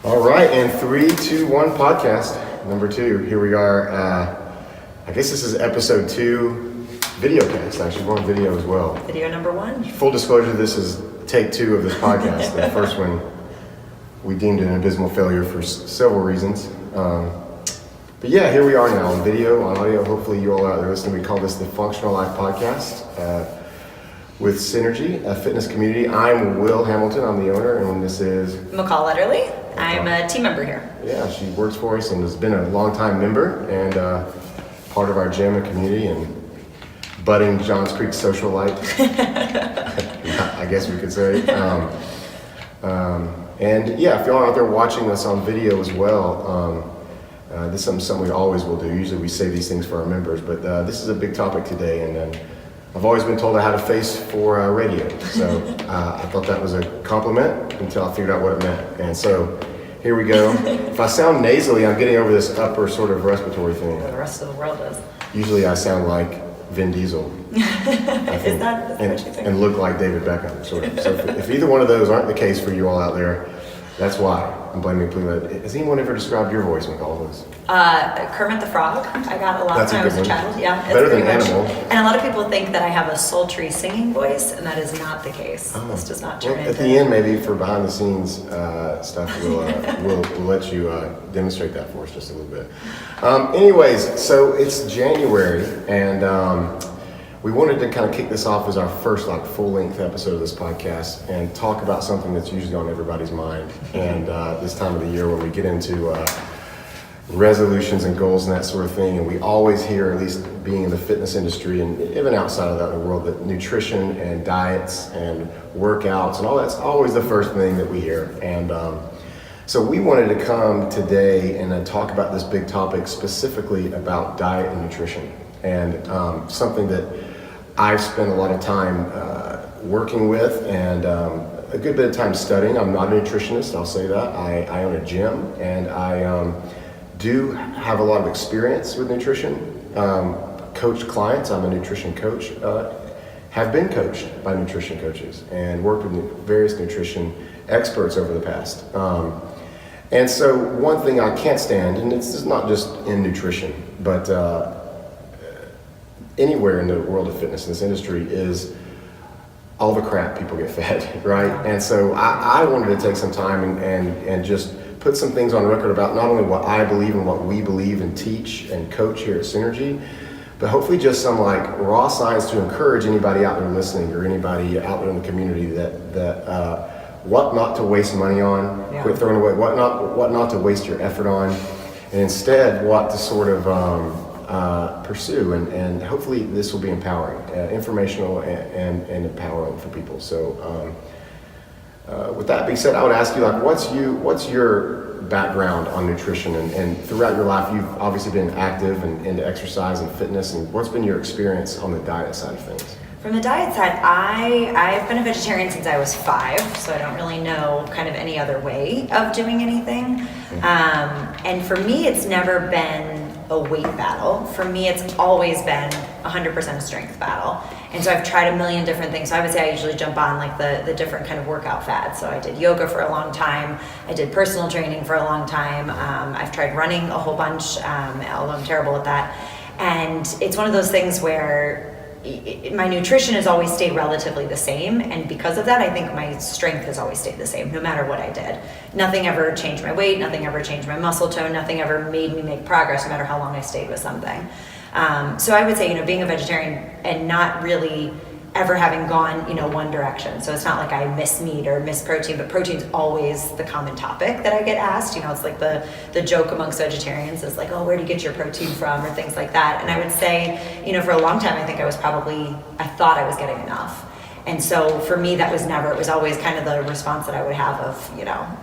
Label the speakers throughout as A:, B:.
A: All right, and 3, 2, 1 podcast number 2. Here we are. I guess this is episode 2 video cast. Actually, we're on video as well.
B: Video number 1.
A: Full disclosure: this is take 2 of this podcast. The first one we deemed an abysmal failure for several reasons. But yeah, here we are now on video, on audio. Hopefully, you all out there listening. We call this the Functional Life Podcast with Synergy, a fitness community. I'm Will Hamilton. I'm the owner, and this is
B: McCall Letterly. I'm a team member here.
A: Yeah, she works for us and has been a long-time member and part of our gym and community and budding Johns Creek socialite, I guess we could say. And yeah, if y'all are out there watching us on video as well, this is something we always will do. Usually we say these things for our members, but this is a big topic today, and I've always been told I had a face for radio, so I thought that was a compliment until I figured out what it meant. And so here we go. If I sound nasally, I'm getting over this upper sort of respiratory thing.
B: The rest of the world does.
A: Usually I sound like Vin Diesel.
B: Is that what you think?
A: And look like David Beckham, sort of. So if either one of those aren't the case for you all out there, that's why. I'm blaming Pluma. Has anyone ever described your voice, McCall?
B: Kermit the Frog. I got a lot
A: That's
B: when
A: a
B: I was
A: good
B: a
A: one.
B: child. Yeah, it's
A: Better than
B: pretty much.
A: Animal.
B: And a lot of people think that I have a sultry singing voice, and that is not the case. This does not turn
A: Well,
B: into.
A: at the end, maybe for behind the scenes stuff, we'll let you demonstrate that for us just a little bit. Anyways, so it's January, and we wanted to kind of kick this off as our first full-length episode of this podcast and talk about something that's usually on everybody's mind. And this time of the year when we get into resolutions and goals and that sort of thing, and we always hear, at least being in the fitness industry and even outside of that in the world, that nutrition and diets and workouts and all that's always the first thing that we hear. And so we wanted to come today and talk about this big topic, specifically about diet and nutrition, and something that I've spent a lot of time working with and a good bit of time studying. I'm not a nutritionist, I'll say that. I own a gym, and I do have a lot of experience with nutrition. Coach clients, I'm a nutrition coach, have been coached by nutrition coaches and worked with various nutrition experts over the past. And so one thing I can't stand, and it's not just in nutrition, but anywhere in the world of fitness in this industry, is all the crap people get fed, right? And so I wanted to take some time and just put some things on record about not only what I believe and what we believe and teach and coach here at Synergy, but hopefully just some raw science to encourage anybody out there listening or anybody out there in the community that what not to waste money on, quit throwing away, what not to waste your effort on, and instead what to sort of pursue, and hopefully this will be empowering, informational and empowering for people. So with that being said, I would ask you, what's your background on nutrition, and throughout your life you've obviously been active and into exercise and fitness, and what's been your experience on the diet side of things?
B: From the diet side, I've been a vegetarian since I was 5, so I don't really know kind of any other way of doing anything. And for me, it's never been a weight battle. For me, it's always been 100% a strength battle. And so I've tried a million different things. So I would say I usually jump on the different kind of workout fads. So I did yoga for a long time. I did personal training for a long time. I've tried running a whole bunch, although I'm terrible at that. And it's one of those things where my nutrition has always stayed relatively the same, and because of that I think my strength has always stayed the same no matter what I did. Nothing ever changed my weight, nothing ever changed my muscle tone, nothing ever made me make progress no matter how long I stayed with something. So I would say, being a vegetarian and not really ever having gone, one direction. So it's not like I miss meat or miss protein, but protein's always the common topic that I get asked. It's like the joke amongst vegetarians is like, oh, where do you get your protein from, or things like that. And I would say, for a long time, I think I thought I was getting enough. And so for me, it was always kind of the response that I would have of,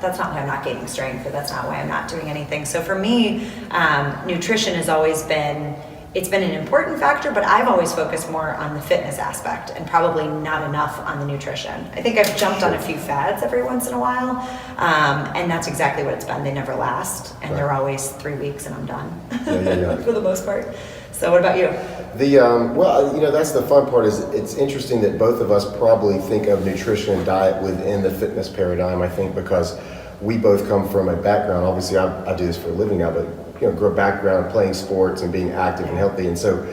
B: that's not why I'm not gaining strength, or that's not why I'm not doing anything. So for me, nutrition has always been, it's been an important factor, but I've always focused more on the fitness aspect and probably not enough on the nutrition. I think I've jumped on a few fads every once in a while, and that's exactly what it's been. They never last, and they're always 3 weeks and I'm done, for the most part. So what about you?
A: That's the fun part. Is it's interesting that both of us probably think of nutrition and diet within the fitness paradigm, I think, because we both come from a background. Obviously, I do this for a living now, but grew a background playing sports and being active and healthy, and so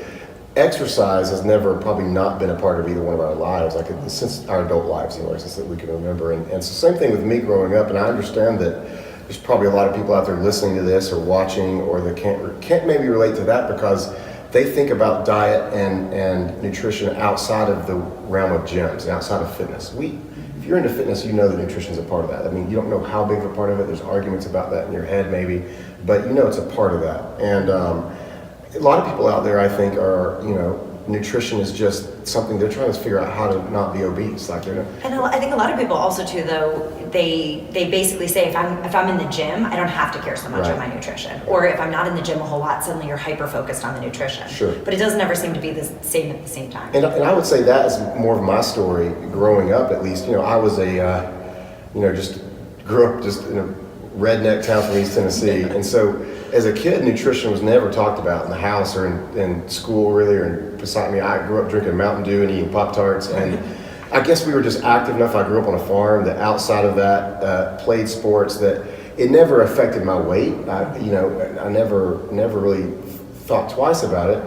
A: exercise has never probably not been a part of either one of our lives, like since our adult lives, since that we can remember. And it's the same thing with me growing up. And I understand that there's probably a lot of people out there listening to this or watching, or that can't maybe relate to that because they think about diet and nutrition outside of the realm of gyms, outside of fitness. If you're into fitness, you know that nutrition is a part of that. I mean, you don't know how big of a part of it. There's arguments about that in your head maybe, but it's a part of that. And a lot of people out there, I think, are, nutrition is just something they're trying to figure out how to not be obese. And
B: I think a lot of people also too, though, they basically say if I'm in the gym, I don't have to care so much about my nutrition. Or if I'm not in the gym a whole lot, suddenly you're hyper focused on the nutrition.
A: Sure.
B: But it doesn't ever seem to be the same at the same time.
A: And I would say that is more of my story growing up, at least. I was just grew up just in a redneck town from East Tennessee, and so as a kid, nutrition was never talked about in the house or in school, really, or beside me. I grew up drinking Mountain Dew and eating Pop-Tarts, and I guess we were just active enough. I grew up on a farm that outside of that, played sports, that it never affected my weight. I never really thought twice about it.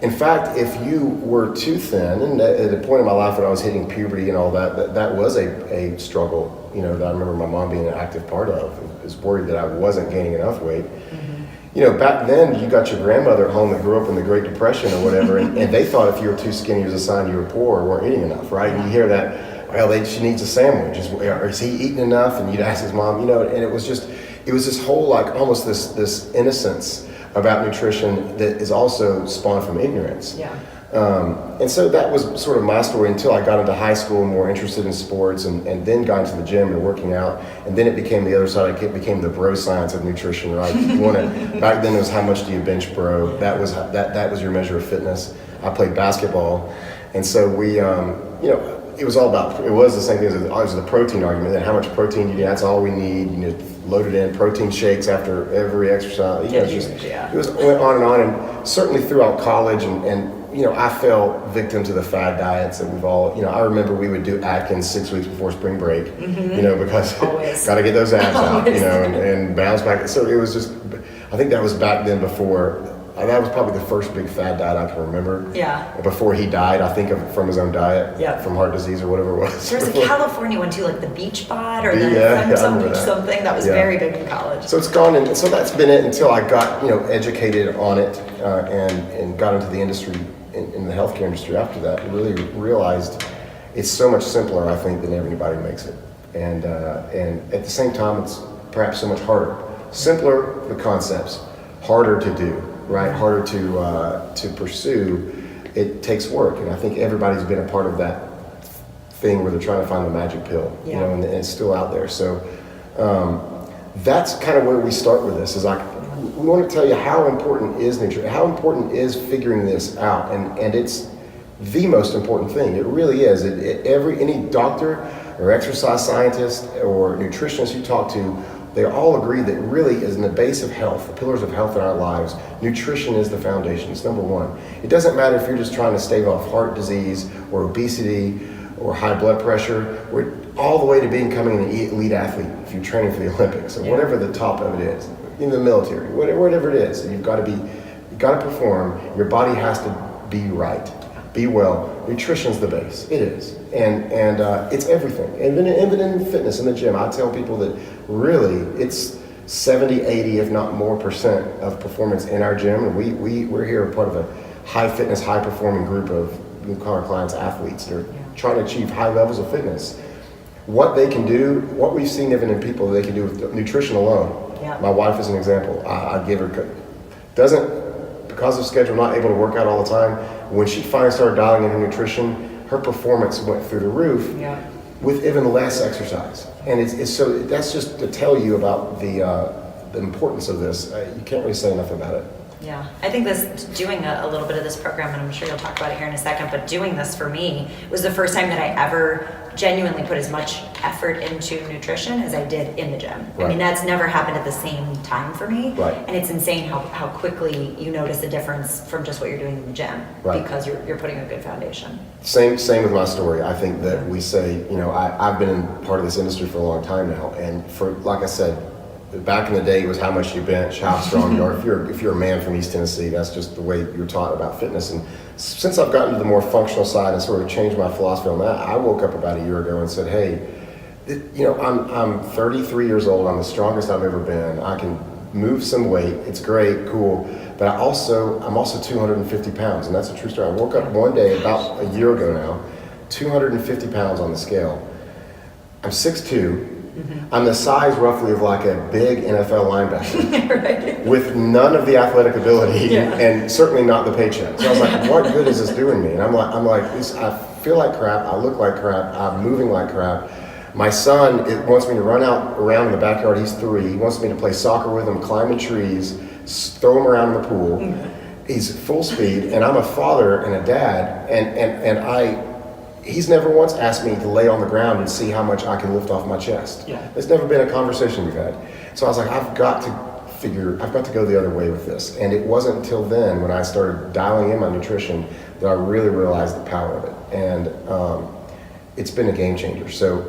A: In fact, if you were too thin, and at a point in my life when I was hitting puberty and all that was a struggle, that I remember my mom being an active part of. I was worried that I wasn't gaining enough weight. Back then, you got your grandmother at home that grew up in the Great Depression or whatever, and they thought if you were too skinny, it was a sign you were poor or weren't eating enough, right? And you hear that, she needs a sandwich. Is he eating enough? And you'd ask his mom, and it was this whole, almost this innocence about nutrition that is also spawned from ignorance.
B: Yeah.
A: And so that was sort of my story until I got into high school and more interested in sports, and then got into the gym and working out, and then it became the other side. It became the bro science of nutrition, right? Back then it was how much do you bench, bro? That was your measure of fitness. I played basketball, and so we, it was all about. It was the same thing as the protein argument. That how much protein you need? That's all we need. Loaded in protein shakes after every exercise. It went on, and certainly throughout college and I fell victim to the fad diets that we've all, I remember we would do Atkins 6 weeks before spring break, because got to get those abs out, and bounce back. So it was just, I think that was back then before, that was probably the first big fad diet I can remember.
B: Yeah.
A: Before he died, I think from his own diet, from heart disease or whatever it was.
B: There's a California one too, like the Beach Bod or something that was very big in college.
A: So it's gone, and so that's been it until I got, educated on it, and got into the industry, in the healthcare industry after that, and really realized it's so much simpler, I think, than anybody makes it. And at the same time, it's perhaps so much harder. Simpler, the concepts, harder to do, right? Harder to pursue. It takes work, and I think everybody's been a part of that thing where they're trying to find the magic pill, and it's still out there. So that's kind of where we start with this, is we want to tell you how important is nutrition, how important is figuring this out, and it's the most important thing. It really is. Any doctor or exercise scientist or nutritionist you talk to, they all agree that really is in the base of health, the pillars of health in our lives, nutrition is the foundation. It's number one. It doesn't matter if you're just trying to stave off heart disease or obesity or high blood pressure, or all the way to becoming an elite athlete if you're training for the Olympics or whatever the top of it is, in the military, whatever it is. You've got to perform. Your body has to be right, be well. Nutrition's the base. It is, and it's everything. And then in fitness, in the gym, I tell people that really it's 70, 80, if not more % of performance in our gym. And we're here part of a high fitness, high performing group of, we call our clients athletes. They're trying to achieve high levels of fitness. What they can do, what we've seen even in people they can do with nutrition alone. My wife is an example. I give her, because of schedule, not able to work out all the time. When she finally started dialing in her nutrition, her performance went through the roof with even less exercise. And it's so that's just to tell you about the importance of this. You can't really say enough about it.
B: Yeah, I think doing a little bit of this program, and I'm sure you'll talk about it here in a second, but doing this for me was the first time that I ever genuinely put as much effort into nutrition as I did in the gym. I
A: Right.
B: mean, that's never happened at the same time for me.
A: Right.
B: And it's insane how quickly you notice the difference from just what you're doing in the gym
A: Right.
B: because you're putting a good foundation.
A: Same with my story. I think that we say, I've been in part of this industry for a long time now, and for, like I said, back in the day, it was how much you bench, how strong you are. If you're a man from East Tennessee, that's just the way you're taught about fitness. And since I've gotten to the more functional side and sort of changed my philosophy on that, I woke up about a year ago and said, hey, I'm 33 years old. I'm the strongest I've ever been. I can move some weight. It's great, cool. But I'm also 250 pounds, and that's a true story. I woke up one day about a year ago now, 250 pounds on the scale. I'm 6'2". I'm the size roughly of like a big NFL linebacker
B: Right.
A: with none of the athletic ability
B: Yeah.
A: and certainly not the paycheck. So I was like, what good is this doing me? And I'm like, I feel like crap. I look like crap. I'm moving like crap. My son wants me to run out around in the backyard. He's 3. He wants me to play soccer with him, climb in trees, throw him around in the pool. He's full speed, and I'm a father and a dad, and he's never once asked me to lay on the ground and see how much I can lift off my chest.
B: Yeah.
A: It's never been a conversation we've had. So I was like, I've got to go the other way with this. And it wasn't until then when I started dialing in my nutrition that I really realized the power of it. And it's been a game changer. So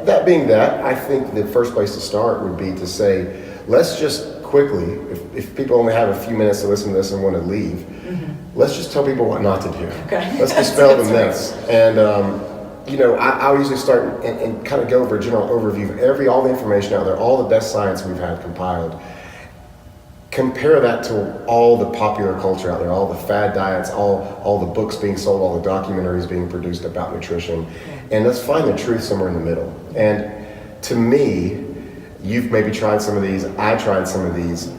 A: that being that, I think the first place to start would be to say, let's just quickly, if people only have a few minutes to listen to this and want to leave, let's just tell people what not to do.
B: Okay.
A: Let's dispel the myths. And I usually start and kind of go over a general overview of all the information out there, all the best science we've had compiled. Compare that to all the popular culture out there, all the fad diets, all the books being sold, all the documentaries being produced about nutrition, and let's find the truth somewhere in the middle. And to me, you've maybe tried some of these, I tried some of these.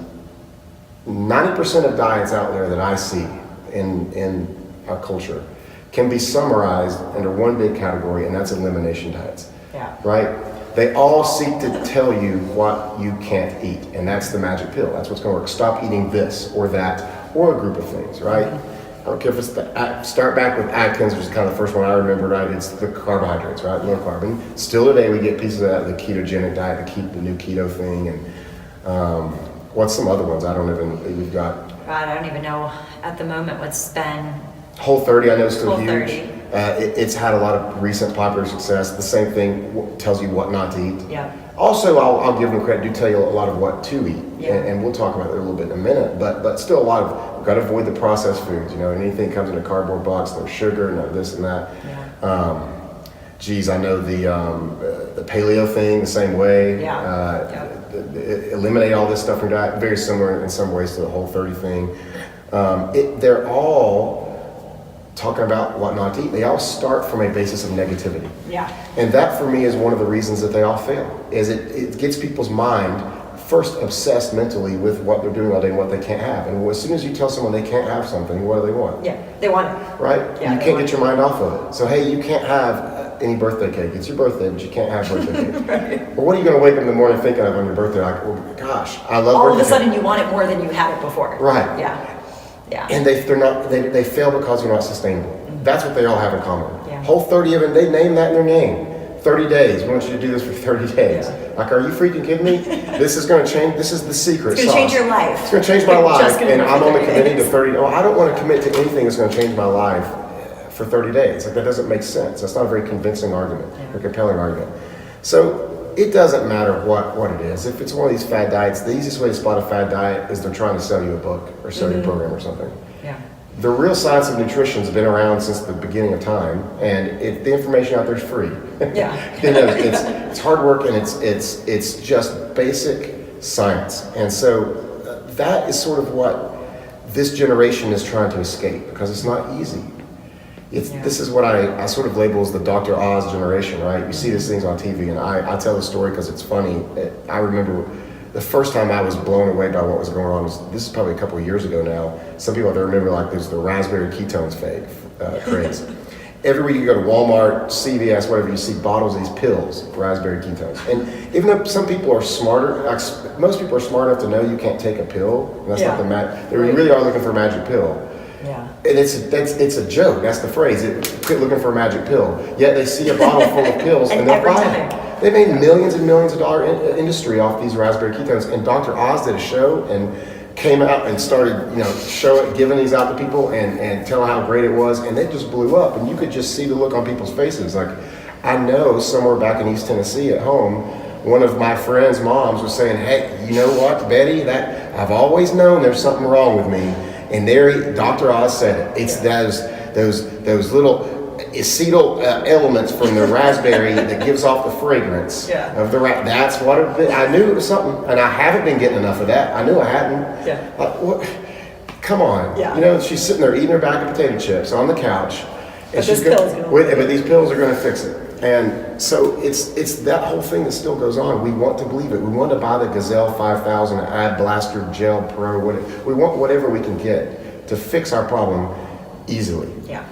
A: 90% of diets out there that I see in our culture can be summarized under one big category, and that's elimination diets.
B: Yeah.
A: Right? They all seek to tell you what you can't eat, and that's the magic pill. That's what's going to work. Stop eating this or that, or a group of things, right? I don't care if it's start back with Atkins, which is kind of the first one I remember, right? It's the carbohydrates, right? Low carb. And still today we get pieces of that, the ketogenic diet, the new keto thing, and what's some other ones? We've got...
B: God, I don't even know at the moment what's been...
A: Whole30, I know, is still
B: Whole
A: huge.
B: 30.
A: It's had a lot of recent popular success. The same thing tells you what not to eat.
B: Yeah.
A: Also, I'll give them credit, do tell you a lot of what to eat.
B: Yeah.
A: And we'll talk about that a little bit in a minute. But still a lot of, we've got to avoid the processed foods. Anything comes in a cardboard box, no sugar, no this and that.
B: Yeah.
A: I know the paleo thing the same way.
B: Yeah.
A: Eliminate all this stuff from diet. Very similar in some ways to the Whole30 thing. They're all talking about what not to eat. They all start from a basis of negativity.
B: Yeah.
A: And that for me is one of the reasons that they all fail, is it gets people's mind first obsessed mentally with what they're doing all day and what they can't have. And as soon as you tell someone they can't have something, what do they want?
B: Yeah, they want it.
A: Right?
B: Yeah,
A: You
B: they
A: can't
B: want
A: get your mind off of it. So hey, you can't have any birthday cake. It's your birthday, but you can't have birthday cake.
B: Right.
A: Well, what are you going to wake up in the morning thinking of on your birthday? Like, oh gosh, I love
B: All of
A: birthday
B: a sudden
A: cake.
B: you want it more than you had it before.
A: Right.
B: Yeah. Yeah.
A: And they fail because they're not sustainable. That's what they all have in common.
B: Yeah.
A: Whole30 of them, they name that in their name. 30 days. We want you to do this for 30 days.
B: Yeah.
A: Like, are you freaking kidding me? This is going to change. This is the secret
B: It's going to change your life.
A: It's going to change my
B: You're
A: life.
B: just gonna
A: And
B: do it
A: I'm
B: for
A: only
B: 30
A: committing to
B: days.
A: 30. Oh, I don't want to commit to anything that's going to change my life for 30 days. Like, that doesn't make sense. That's not a very convincing argument or compelling argument. So it doesn't matter what it is. If it's one of these fad diets, the easiest way to spot a fad diet is they're trying to sell you a book or sell you a program or something.
B: Yeah.
A: The real science of nutrition has been around since the beginning of time, and the information out there is free.
B: Yeah.
A: It's hard work, and it's just basic science. And so that is sort of what this generation is trying to escape, because it's not easy. This is what I sort of label as the Dr. Oz generation, right? You see these things on TV, and I tell the story because it's funny. I remember the first time I was blown away by what was going on this is probably a couple of years ago now. Some people out there remember, like, there's the raspberry ketones craze. Everywhere you go to Walmart, CVS, whatever, you see bottles of these pills for raspberry ketones. And even though some people are smarter, most people are smart enough to know you can't take a pill, and that's not the they really are looking for a magic pill.
B: Yeah.
A: And it's a joke. That's the phrase. Quit looking for a magic pill. Yet they see a bottle full of pills and they'll
B: every
A: buy
B: time.
A: it. They made millions and millions of dollar industry off these raspberry ketones. And Dr. Oz did a show and came out and started, giving these out to people and telling how great it was. And they just blew up. And you could just see the look on people's faces. Like, I know somewhere back in East Tennessee at home, one of my friends' moms was saying, hey, you know what, Betty, that I've always known there's something wrong with me. And there, Dr. Oz said it. It's those little acetyl elements from the raspberry that gives off the fragrance of the That's what I knew it was something, and I haven't been getting enough of that. I knew I hadn't.
B: Yeah.
A: What? Come on.
B: Yeah.
A: She's sitting there eating her bag of potato chips on the couch.
B: But this pill's gonna
A: but these pills are going to fix it. And so it's that whole thing that still goes on. We want to believe it. We want to buy the Gazelle 5000 Ad Blaster Gel Pro. We want whatever we can get to fix our problem easily.
B: Yeah.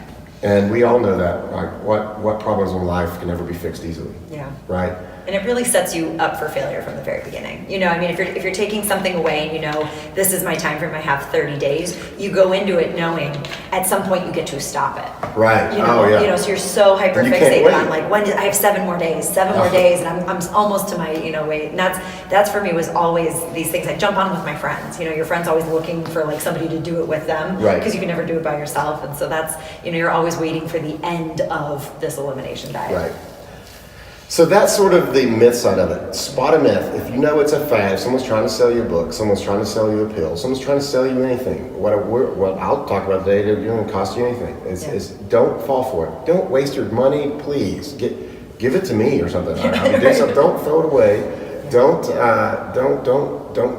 A: And we all know that. Like what problems in life can never be fixed easily.
B: Yeah.
A: Right?
B: And it really sets you up for failure from the very beginning. If you're taking something away and this is my time frame, I have 30 days, you go into it knowing at some point you get to stop it.
A: Right.
B: So you're so hyper fixated on like I have 7 more days, and I'm almost to my weight. And that's for me was always these things. I jump on with my friends. Your friends always looking for like somebody to do it with them,
A: right?
B: Because you can never do it by yourself. And so that's you're always waiting for the end of this elimination diet.
A: Right. So that's sort of the myth side of it. Spot a myth. If you know it's a fad, someone's trying to sell you a book, someone's trying to sell you a pill, someone's trying to sell you anything. What I'll talk about today, it doesn't cost you anything. Is don't fall for it. Don't waste your money, please. Give it to me or something. Do something. Don't throw it away. Don't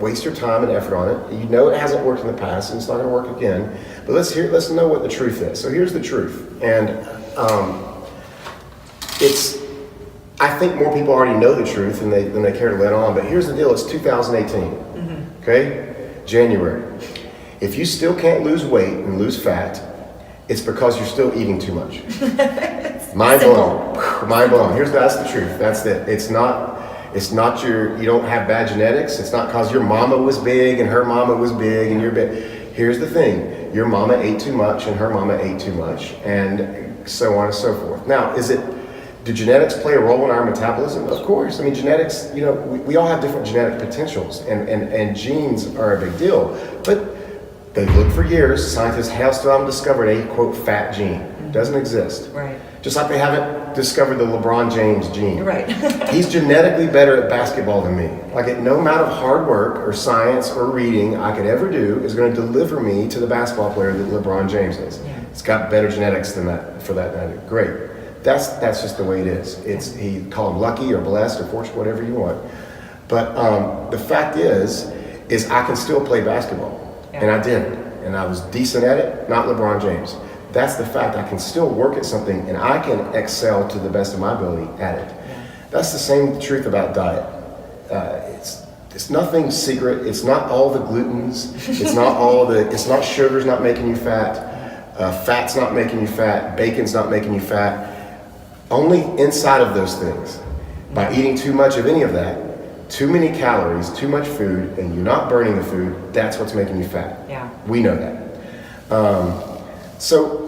A: waste your time and effort on it. You know it hasn't worked in the past and it's not going to work again. But let's know what the truth is. So here's the truth, and I think more people already know the truth than they care to let on. But here's the deal: it's 2018. Okay, January. If you still can't lose weight and lose fat, it's because you're still eating too much. Mind blown. Mind blown. That's the truth. That's it. It's not you don't have bad genetics. It's not because your mama was big and her mama was big and you're big. Here's the thing: your mama ate too much and her mama ate too much, and so on and so forth. Now, do genetics play a role in our metabolism? Of course. I mean, genetics, we all have different genetic potentials, and genes are a big deal. But they've looked for years. Scientists still haven't discovered a, quote, fat gene. It doesn't exist.
B: Right.
A: Just like they haven't discovered the LeBron James gene.
B: Right.
A: He's genetically better at basketball than me. Like, no amount of hard work or science or reading I could ever do is going to deliver me to the basketball player that LeBron James is. Yeah. It's got better genetics than that for that. Great. That's just the way it is. He call him lucky or blessed or fortunate, whatever you want. But the fact is I can still play basketball, and I did, and I was decent at it. Not LeBron James. That's the fact. I can still work at something, and I can excel to the best of my ability at it. Yeah. That's the same truth about diet. It's nothing secret. It's not all the glutens. It's not sugar's not making you fat. Fat's not making you fat. Bacon's not making you fat. Only inside of those things, by eating too much of any of that, too many calories, too much food, and you're not burning the food, that's what's making you fat.
B: Yeah.
A: We know that. So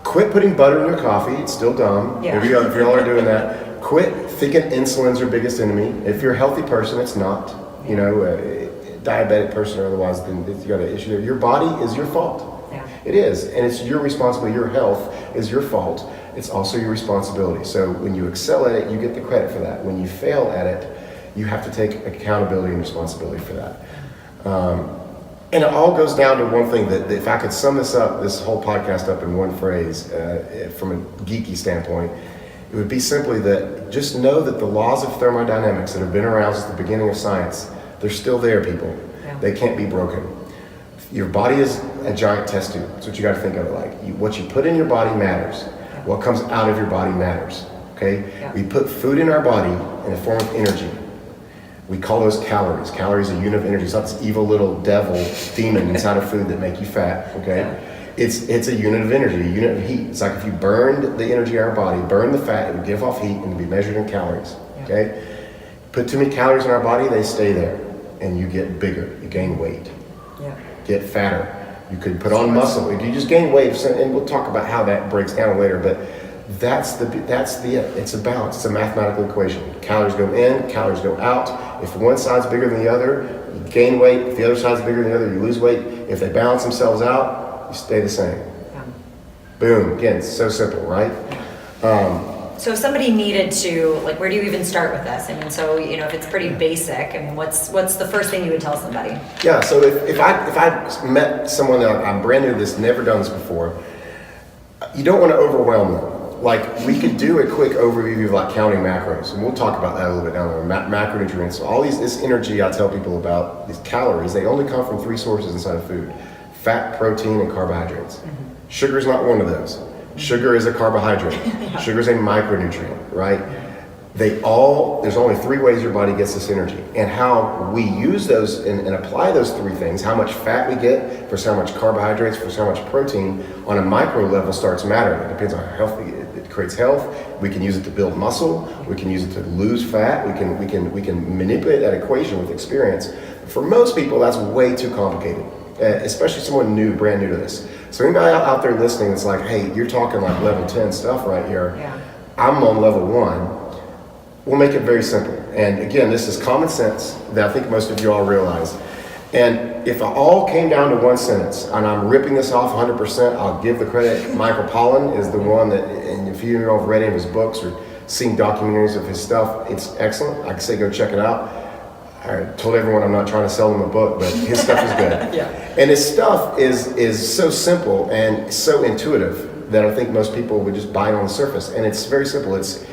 A: quit putting butter in your coffee. It's still dumb.
B: Yeah.
A: If y'all are doing that, quit thinking insulin's your biggest enemy. If you're a healthy person, it's not. A diabetic person or otherwise, then you got an issue there. Your body is your fault.
B: Yeah.
A: It is, and it's your responsibility. Your health is your fault. It's also your responsibility. So when you excel at it, you get the credit for that. When you fail at it, you have to take accountability and responsibility for that. And it all goes down to one thing, that if I could sum this whole podcast up in one phrase, from a geeky standpoint, it would be simply that just know that the laws of thermodynamics that have been around since the beginning of science, they're still there, people. Yeah. They can't be broken. Your body is a giant test tube. That's what you got to think of it like. What you put in your body matters. What comes out of your body matters. Okay? Yeah. We put food in our body in a form of energy. We call those calories. Calories are a unit of energy. It's not this evil little devil demon inside of food that make you fat. Okay? Yeah. It's a unit of energy, a unit of heat. It's like if you burned the energy in our body, burn the fat, it would give off heat and it'd be measured in calories. Yeah. Okay? Put too many calories in our body, they stay there. And you get bigger. You gain weight. Yeah. Get fatter. You could put on muscle. If you just gain weight, and we'll talk about how that breaks down later, but that's it's a balance. It's a mathematical equation. Calories go in, calories go out. If one side's bigger than the other, you gain weight. If the other side's bigger than the other, you lose weight. If they balance themselves out, you stay the same.
B: Yeah.
A: Boom. Again, it's so simple, right?
B: So if somebody needed to, like, where do you even start with this? I mean, so, you know, if it's pretty basic, I mean, what's the first thing you would tell somebody?
A: Yeah, so if I met someone that I'm brand new to this, never done this before, you don't want to overwhelm them. Like, we could do a quick overview of like counting macros, and we'll talk about that a little bit down there. Macronutrients, all this energy I tell people about, these calories, they only come from 3 sources inside of food: fat, protein, and carbohydrates. Sugar is not one of those. Sugar is a carbohydrate. Sugar is a micronutrient, right? There's only 3 ways your body gets this energy. And how we use those and apply those 3 things, how much fat we get versus how much carbohydrates versus how much protein on a micro level starts mattering. It depends on how healthy it creates health. We can use it to build muscle. We can use it to lose fat. We can manipulate that equation with experience. For most people, that's way too complicated, especially someone new, brand new to this. So anybody out there listening that's like, hey, you're talking like level 10 stuff right here.
B: Yeah.
A: I'm on level 1. We'll make it very simple. And again, this is common sense that I think most of you all realize. And if it all came down to one sentence, and I'm ripping this off 100%, I'll give the credit. Michael Pollan is the one that, and if you know, have read any of his books or seen documentaries of his stuff, it's excellent. I can say go check it out. I told everyone I'm not trying to sell them a book, but his stuff is good.
B: Yeah.
A: And his stuff is so simple and so intuitive that I think most people would just buy it on the surface. And it's very simple. It's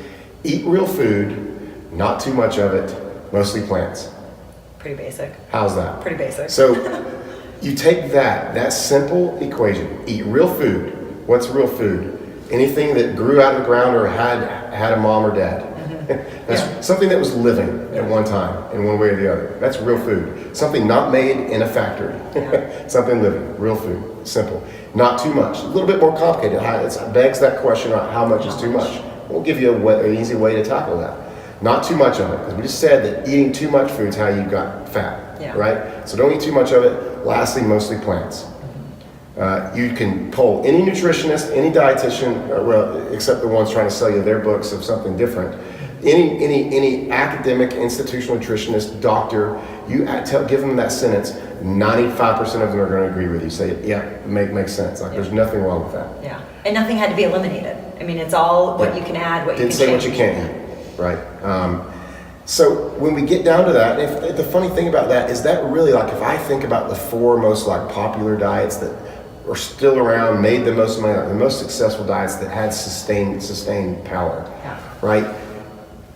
A: eat real food, not too much of it, mostly plants.
B: Pretty basic.
A: How's that?
B: Pretty basic.
A: So you take that simple equation, eat real food. What's real food? Anything that grew out of the ground or had a mom or dad. That's something that was living at one time in one way or the other. That's real food. Something not made in a factory. Something living, real food, simple. Not too much. A little bit more complicated. It begs that question on how much is too much. We'll give you an easy way to tackle that. Not too much of it, because we just said that eating too much food is how you got fat, right? So don't eat too much of it. Lastly, mostly plants. You can poll any nutritionist, any dietitian, well, except the ones trying to sell you their books of something different. Any academic, institutional nutritionist, doctor, give them that sentence, 95% of them are going to agree with you. Say, yeah, makes sense. Like, there's nothing wrong with that.
B: Yeah, and nothing had to be eliminated. I mean, it's all what you can add, what you can change.
A: Didn't say what you can't eat, right? So when we get down to that, if the funny thing about that is that really, like, if I think about the 4 most like popular diets that are still around, made the most money, the most successful diets that had sustained power, right?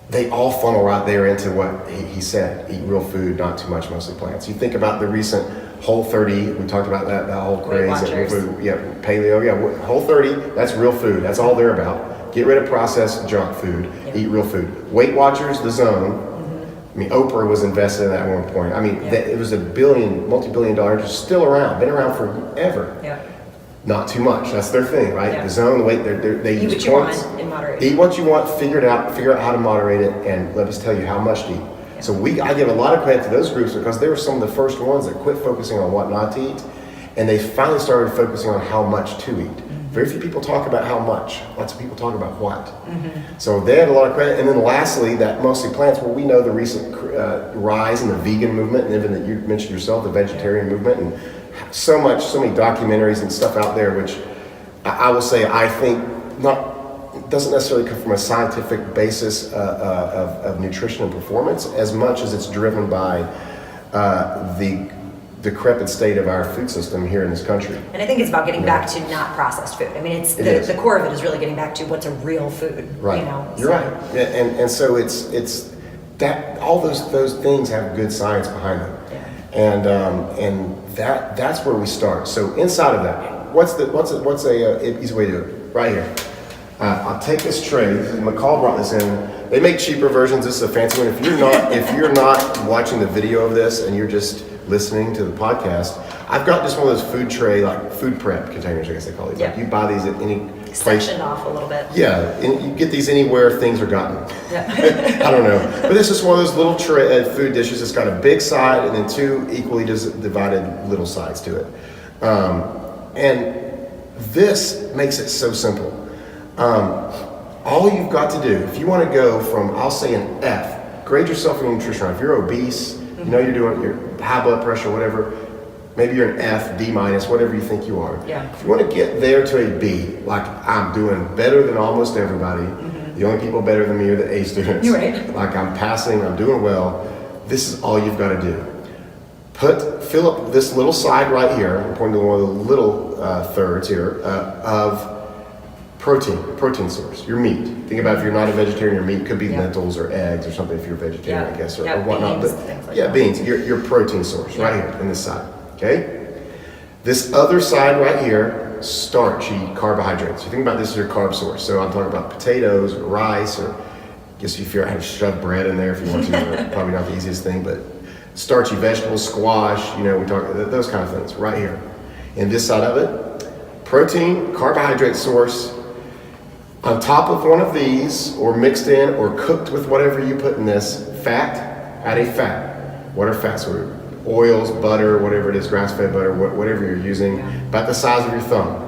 A: They all funnel right there into what he said: eat real food, not too much, mostly plants. You think about the recent Whole30, we talked about that whole craze. Paleo, Whole30, that's real food. That's all they're about. Get rid of processed junk food, eat real food. Weight Watchers, The Zone. I mean, Oprah was invested in that at one point. I mean, it was multi-billion dollar, still around, been around forever. Not too much. That's their thing, right? The Zone, they use
B: eat what you want in moderation.
A: Eat what you want, figure out how to moderate it, and let us tell you how much to eat. So I give a lot of credit to those groups because they were some of the first ones that quit focusing on what not to eat, and they finally started focusing on how much to eat. Very few people talk about how much. Lots of people talk about what. So they had a lot of credit. And then lastly, that mostly plants, well, we know the recent rise in the vegan movement, and even that you mentioned yourself, the vegetarian movement, and so many documentaries and stuff out there, which I will say I think doesn't necessarily come from a scientific basis of nutrition and performance as much as it's driven by the decrepit state of our food system here in this country.
B: And I think it's about getting back to not processed food. I mean, the core of it is really getting back to what's a real food.
A: Right.
B: You know?
A: You're right. Yeah, and so it's that all those things have good science behind them. And that's where we start. So inside of that, what's a easy way to do it? Right here. I'll take this tray. McCall brought this in. They make cheaper versions. This is a fancy one. If you're not watching the video of this and you're just listening to the podcast, I've got just one of those food tray, like food prep containers, I guess they call these. Like you buy these at any place.
B: Sectioned off a little bit.
A: Yeah, and you get these anywhere things are gotten.
B: Yeah.
A: I don't know. But this is one of those little food dishes. It's got a big side and then 2 equally divided little sides to it. And this makes it so simple. All you've got to do, if you want to go from, I'll say an F, grade yourself in nutrition. If you're obese, you know you're doing your high blood pressure, whatever, maybe you're an F, D minus, whatever you think you are.
B: Yeah.
A: If you want to get there to a B, like I'm doing better than almost everybody, the only people better than me are the A students.
B: You're right.
A: Like I'm passing, I'm doing well, this is all you've got to do. Fill up this little side right here, I'm pointing to one of the little thirds here, of protein source, your meat. Think about if you're not a vegetarian, your meat could be lentils or eggs or something if you're a vegetarian, I guess, or whatnot.
B: Beans,
A: But
B: things like
A: yeah,
B: that.
A: beans, your protein source right here in this side, okay? This other side right here, starchy carbohydrates. You think about this as your carb source. So I'm talking about potatoes or rice, or I guess if you're, I have to shove bread in there if you want to, probably not the easiest thing, but starchy vegetables, squash, we talk those kind of things right here. And this side of it, protein, carbohydrate source. On top of one of these, or mixed in, or cooked with whatever you put in this, fat, add a fat. What are fats? Oils, butter, whatever it is, grass-fed butter, whatever you're using, about the size of your thumb.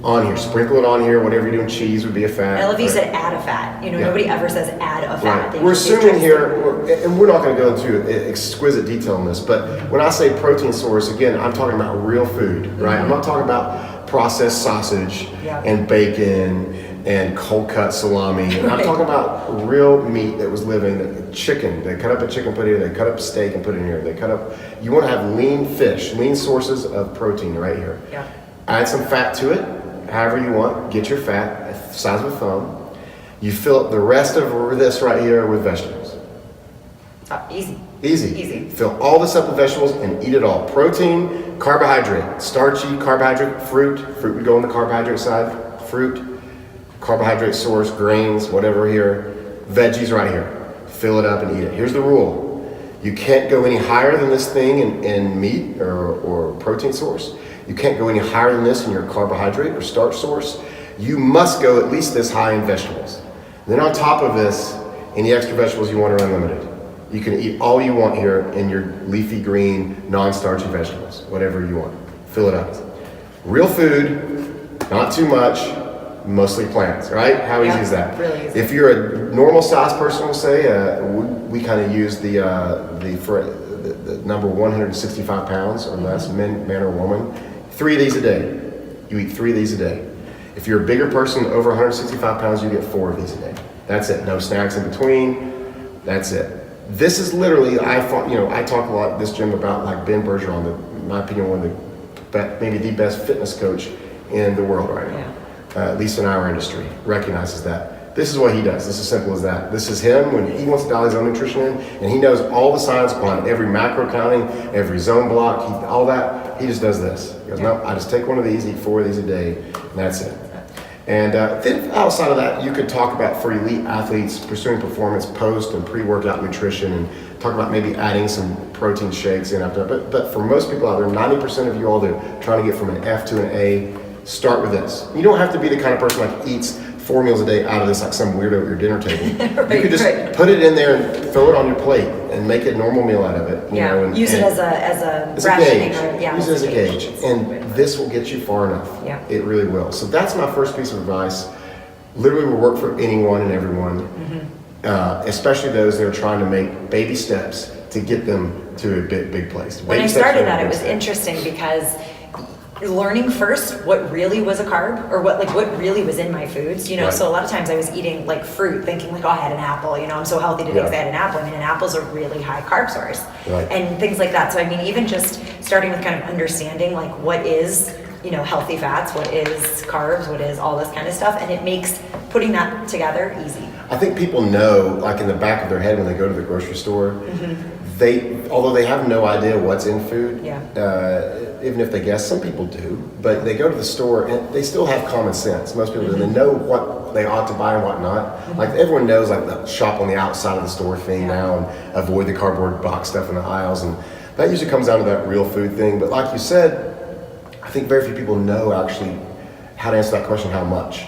A: On here, sprinkle it on here, whatever you're doing, cheese would be a fat.
B: I love you said add a fat. Nobody ever says add a fat.
A: Right.
B: They
A: We're
B: just say
A: assuming
B: just
A: here, and we're not going to go into exquisite detail on this, but when I say protein source, again, I'm talking about real food, right? I'm not talking about processed sausage and bacon and cold cut salami. I'm talking about real meat that was living, chicken. They cut up a chicken, put it in, they cut up a steak and put it in here. You want to have lean fish, lean sources of protein right here.
B: Yeah.
A: Add some fat to it, however you want. Get your fat, size of a thumb. You fill up the rest of this right here with vegetables.
B: Easy.
A: Easy. Fill all this up with vegetables and eat it all. Protein, carbohydrate, starchy, carbohydrate, fruit. Fruit would go on the carbohydrate side. Fruit, carbohydrate source, grains, whatever here. Veggies right here. Fill it up and eat it. Here's the rule. You can't go any higher than this thing in meat or protein source. You can't go any higher than this in your carbohydrate or starch source. You must go at least this high in vegetables. Then on top of this, any extra vegetables you want are unlimited. You can eat all you want here in your leafy green, non-starchy vegetables, whatever you want. Fill it up. Real food, not too much, mostly plants, right? How easy is that?
B: Really easy.
A: If you're a normal size person, we'll say, we kind of use the number 165 pounds or less, man or woman. 3 of these a day. You eat 3 of these a day. If you're a bigger person, over 165 pounds, you get 4 of these a day. That's it. No snacks in between. That's it. This is literally, I talk a lot at this gym about like Ben Bergeron, in my opinion, one of maybe the best fitness coach in the world right now. At least in our industry, recognizes that. This is what he does. This is as simple as that. This is him when he wants to dial his own nutrition in, and he knows all the science behind every macro counting, every zone block, all that. He just does this. He goes, no, I just take one of these, eat 4 of these a day, and that's it. And then outside of that, you could talk about for elite athletes pursuing performance post and pre-workout nutrition, and talk about maybe adding some protein shakes in after that. But for most people out there, 90% of you all that are trying to get from an F to an A, start with this. You don't have to be the kind of person like eats 4 meals a day out of this like some weirdo at your dinner table. You could just put it in there and throw it on your plate and make a normal meal out of it. You know, and
B: use it as a
A: gauge.
B: rationing.
A: Use it as a gauge. And this will get you far enough.
B: Yeah.
A: It really will. So that's my first piece of advice. Literally will work for anyone and everyone, especially those that are trying to make baby steps to get them to a big place.
B: When I started that, it was interesting because learning first what really was a carb or what really was in my foods,
A: Right.
B: So a lot of times I was eating like fruit thinking like, oh, I had an apple, I'm so healthy today because I had an apple. I mean, an apple's a really high carb source.
A: Right.
B: And things like that. So I mean, even just starting with kind of understanding like what is, healthy fats, what is carbs, what is all this kind of stuff. And it makes putting that together easy.
A: I think people know, like in the back of their head when they go to the grocery store, although they have no idea what's in food, even if they guess, some people do, but they go to the store and they still have common sense. Most people do. They know what they ought to buy and what not. Like everyone knows like the shop on the outside of the store thing now and avoid the cardboard box stuff in the aisles. And that usually comes down to that real food thing. But like you said, I think very few people know actually how to answer that question, how much.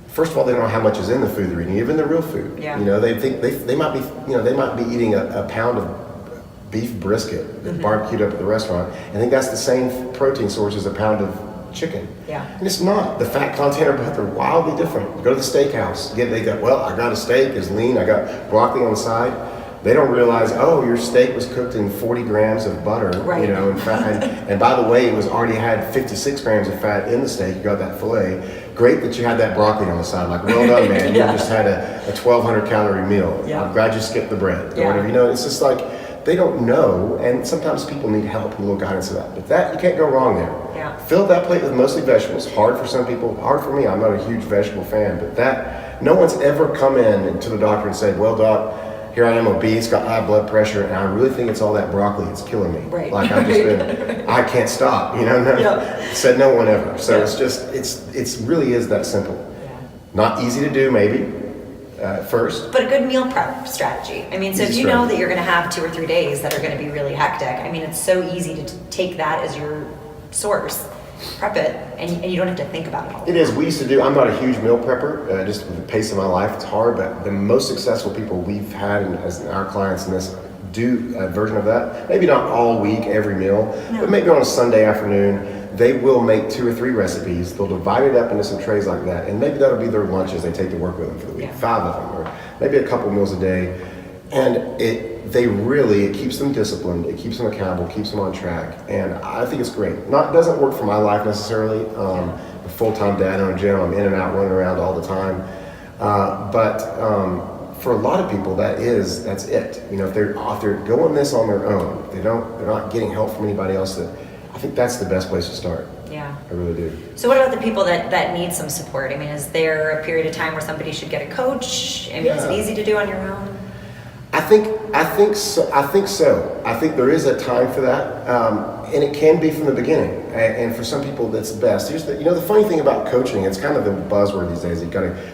A: First of all, they don't know how much is in the food they're eating, even the real food.
B: Yeah.
A: They think they might be, they might be eating a pound of beef brisket that's barbecued up at the restaurant, and think that's the same protein source as a pound of chicken.
B: Yeah.
A: And it's not. The fat content are both are wildly different. Go to the steakhouse. They go, well, I got a steak, it's lean, I got broccoli on the side. They don't realize, oh, your steak was cooked in 40 grams of butter,
B: Right.
A: and fat. And by the way, it was already had 56 grams of fat in the steak. You got that filet. Great that you had that broccoli on the side. Like, well done, man.
B: Yeah.
A: You just had a 1,200 calorie meal.
B: Yeah.
A: I'm glad you skipped the bread.
B: Yeah.
A: Or whatever. It's just like, they don't know. And sometimes people need help and a little guidance of that. But that, you can't go wrong there.
B: Yeah.
A: Fill that plate with mostly vegetables. Hard for some people. Hard for me. I'm not a huge vegetable fan. But that, no one's ever come in to the doctor and said, well, doc, here I am obese, got high blood pressure, and I really think it's all that broccoli. It's killing me.
B: Right.
A: Like I've just been, I can't stop. No,
B: Yeah.
A: said no one ever. So
B: Yeah.
A: it's just, it's really is that simple.
B: Yeah.
A: Not easy to do, maybe at first.
B: But a good meal prep strategy. I mean, so if
A: Easy
B: you know
A: strategy.
B: that you're going to have 2 or 3 days that are going to be really hectic, I mean, it's so easy to take that as your source, prep it, and you don't have to think about it all.
A: It is. We used to do. I'm not a huge meal prepper. Just with the pace of my life, it's hard. But the most successful people we've had, and as our clients in this, do a version of that. Maybe not all week, every meal,
B: No.
A: but maybe on a Sunday afternoon, they will make 2 or 3 recipes. They'll divide it up into some trays like that, and maybe that'll be their lunches they take to work with them for the week.
B: Yeah.
A: 5 of them, or maybe a couple meals a day, and it keeps them disciplined. It keeps them accountable. Keeps them on track, and I think it's great. It doesn't work for my life necessarily. I'm a full-time dad in a gym. I'm in and out, running around all the time. But for a lot of people, that's it. If they're going this on their own, they're not getting help from anybody else. I think that's the best place to start.
B: Yeah.
A: I really do.
B: So what about the people that need some support? I mean, is there a period of time where somebody should get a coach? I mean, is it
A: Yeah.
B: easy to do on your own?
A: I think so. I think there is a time for that, and it can be from the beginning. And for some people, that's the best. Here's the funny thing about coaching. It's kind of the buzzword these days.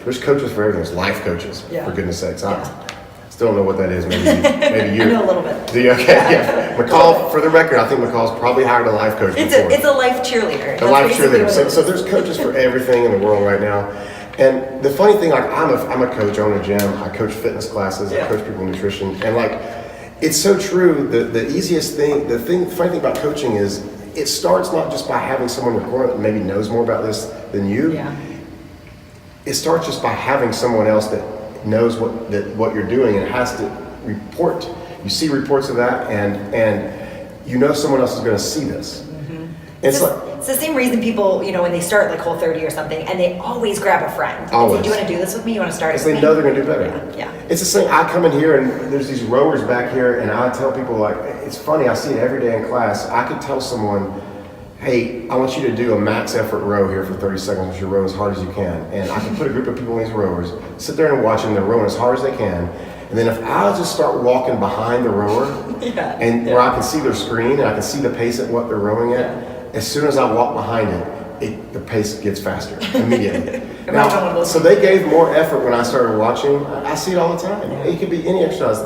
A: There's coaches for everything. There's life coaches,
B: Yeah.
A: for goodness sakes. I
B: Yeah.
A: still don't know what that is. Maybe you.
B: I know a little bit.
A: Do you? Okay, yeah. McCall, for the record, I think McCall's probably hired a life coach before.
B: It's a life cheerleader.
A: A
B: That's
A: life
B: basically
A: cheerleader.
B: what
A: So,
B: it is.
A: so there's coaches for everything in the world right now. And the funny thing, like I'm a coach, I own a gym, I coach fitness classes, I
B: Yeah.
A: coach people in nutrition, and like it's so true. The easiest thing, the funny thing about coaching is it starts not just by having someone record that maybe knows more about this than you.
B: Yeah.
A: It starts just by having someone else that knows what you're doing and has to report. You see reports of that, and someone else is going to see this. It's like.
B: It's the same reason people, when they start like Whole30 or something, and they always grab a friend. And say,
A: Always.
B: do you want to do this with me? You want to start it
A: Because
B: with
A: they
B: me?
A: know they're going to do better.
B: Yeah.
A: It's the same. I come in here and there's these rowers back here, and I tell people, like, it's funny, I see it every day in class. I could tell someone, hey, I want you to do a max effort row here for 30 seconds, which you row as hard as you can. And I can put a group of people in these rowers, sit there and watch them, they're rowing as hard as they can. And then if I'll just start walking behind the rower, where I can see their screen and I can see the pace at what they're rowing at, as soon as I walk behind it, the pace gets faster immediately. Now, so they gave more effort when I started watching. I see it all the time. It could be any exercise.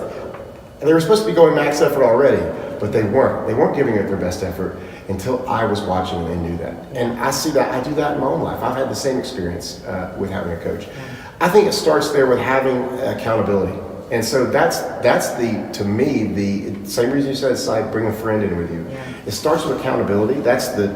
A: And they were supposed to be going max effort already, but they weren't. They weren't giving it their best effort until I was watching and they knew that. And I see that. I do that in my own life. I've had the same experience with having a coach. I think it starts there with having accountability. And so that's to me, the same reason you said it's like bring a friend in with you.
B: Yeah.
A: It starts with accountability. That's the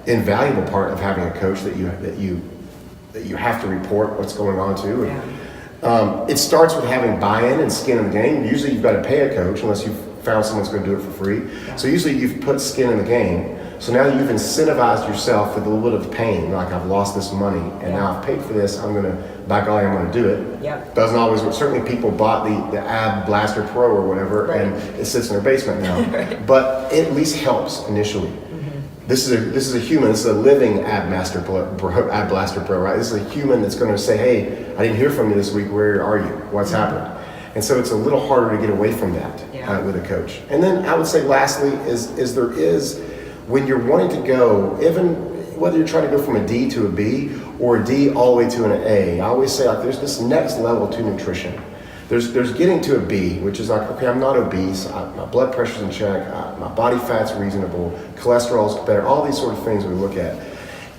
A: invaluable part of having a coach that you have to report what's going on to. And, it starts with having buy-in and skin in the game. Usually you've got to pay a coach unless you've found someone that's going to do it for free.
B: Yeah.
A: So usually you've put skin in the game. So now you've incentivized yourself with a little bit of pain. Like, I've lost this money and now I've paid for this. By golly, I'm going to do it.
B: Yep.
A: Doesn't always work. Certainly people bought the Ab Blaster Pro or whatever,
B: Right.
A: and it sits in their basement now.
B: Right.
A: But it at least helps initially. This is a human. This is a living Ab Blaster Pro, right? This is a human that's going to say, "Hey, I didn't hear from you this week. Where are you? What's happened?" And so it's a little harder to get away from that with a coach. And then I would say, lastly, is there is when you're wanting to go, even whether you're trying to go from a D to a B or a D all the way to an A. I always say, like, there's this next level to nutrition. There's getting to a B, which is like, okay, I'm not obese, my blood pressure's in check, my body fat's reasonable, cholesterol's better, all these sort of things we look at.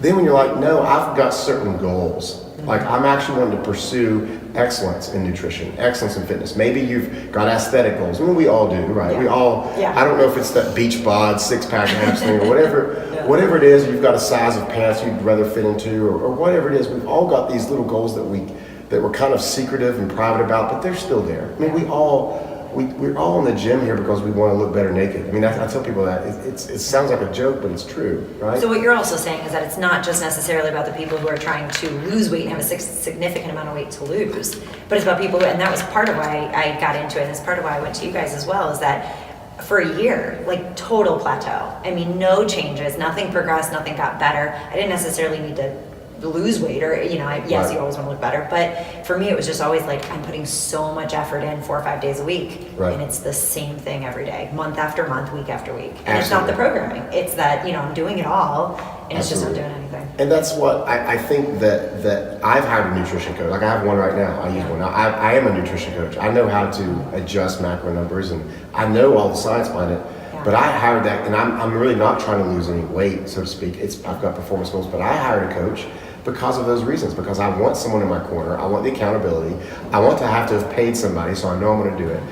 A: Then when you're like, no, I've got certain goals. Like, I'm actually wanting to pursue excellence in nutrition, excellence in fitness. Maybe you've got aesthetic goals. I mean, we all do, right?
B: Yeah.
A: We all,
B: Yeah.
A: I don't know if it's that beach bod, 6-pack abs thing or whatever,
B: Yeah.
A: whatever it is, you've got a size of pants you'd rather fit into or whatever it is. We've all got these little goals that we're kind of secretive and private about, but they're still there. I mean, we're all in the gym here because we want to look better naked. I mean, I tell people that it sounds like a joke, but it's true, right?
B: So what you're also saying is that it's not just necessarily about the people who are trying to lose weight and have a significant amount of weight to lose, but it's about people and that was part of why I got into it, and it's part of why I went to you guys as well, is that for a year, like total plateau. I mean, no changes, nothing progressed, nothing got better. I didn't necessarily need to lose weight or, yes,
A: Right.
B: you always want to look better. But for me, it was just always like, I'm putting so much effort in 4 or 5 days a week.
A: Right.
B: And it's the same thing every day, month after month, week after week. And it's not the
A: Absolutely.
B: programming. It's that, I'm doing it all and it's just not
A: Absolutely.
B: doing anything.
A: And that's what I think that I've hired a nutrition coach. Like I have one right now. I use one. I am a nutrition coach. I know how to adjust macro numbers and I know all the science behind it.
B: Yeah.
A: But I hired that, and I'm really not trying to lose any weight, so to speak. I've got performance goals, but I hired a coach because of those reasons. Because I want someone in my corner. I want the accountability. I want to have have paid somebody, so I know I'm going to do it.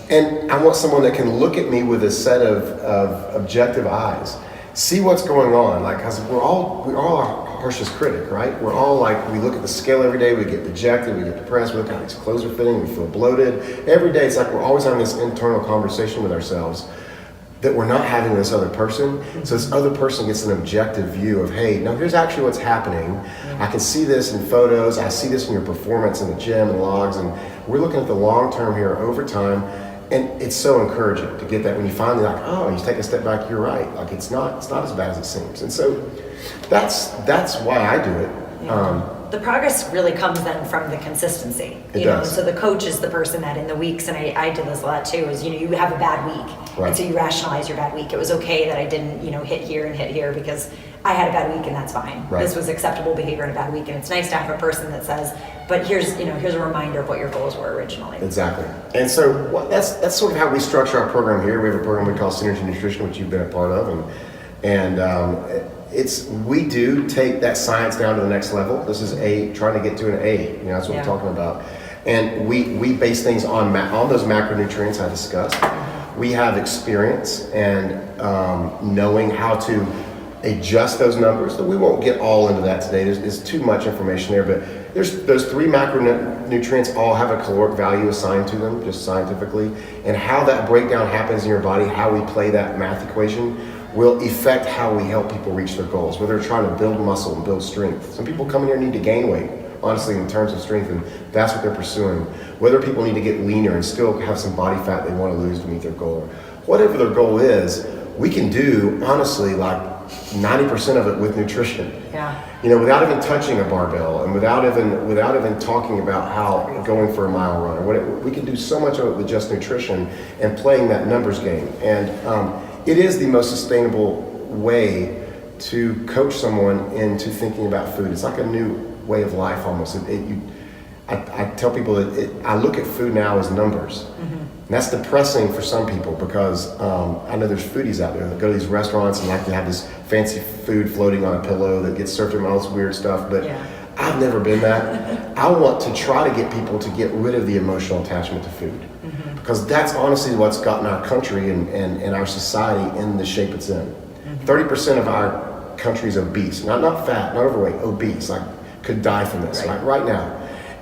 A: And I want someone that can look at me with a set of objective eyes, see what's going on. Like, because we're all our harshest critic, right? We're all like, we look at the scale every day, we get dejected, we get depressed, we look how these clothes are fitting, we feel bloated. Every day, it's like we're always having this internal conversation with ourselves that we're not having with this other person. So this other person gets an objective view of, hey, no, here's actually what's happening. I can see this in photos, I see this in your performance in the gym and logs, and we're looking at the long term here over time. And it's so encouraging to get that when you finally like, oh, you take a step back, you're right. Like it's not as bad as it seems. And so that's why I do it.
B: The progress really comes then from the consistency.
A: It does.
B: So the coach is the person that in the weeks, and I did this a lot too, is you have a bad week.
A: Right.
B: And so you rationalize your bad week. It was okay that I didn't, hit here and hit here because I had a bad week and that's fine.
A: Right.
B: This was acceptable behavior in a bad week. And it's nice to have a person that says, but here's a reminder of what your goals were originally.
A: Exactly. And so that's sort of how we structure our program here. We have a program we call Synergy Nutrition, which you've been a part of, and we do take that science down to the next level. This is trying to get to an A. That's what we're talking about. And we base things on those macronutrients I discussed. We have experience and knowing how to adjust those numbers. We won't get all into that today. There's too much information there, but those 3 macronutrients all have a caloric value assigned to them, just scientifically, and how that breakdown happens in your body, how we play that math equation, will affect how we help people reach their goals, whether they're trying to build muscle and build strength. Some people come in here and need to gain weight, honestly, in terms of strength, and that's what they're pursuing. Whether people need to get leaner and still have some body fat they want to lose to meet their goal, or whatever their goal is, we can do, honestly, like 90% of it with nutrition.
B: Yeah.
A: Without even touching a barbell and without even talking about how going for a mile run or whatever, we can do so much of it with just nutrition and playing that numbers game. And it is the most sustainable way to coach someone into thinking about food. It's like a new way of life almost. I tell people that I look at food now as numbers. And that's depressing for some people because I know there's foodies out there that go to these restaurants and like to have this fancy food floating on a pillow that gets served to them, all this weird stuff. But I've never been that. I want to try to get people to get rid of the emotional attachment to food. Because that's honestly what's gotten our country and our society in the shape it's in. 30% of our country is obese. Not fat, not overweight, obese. Like could die from this, right now.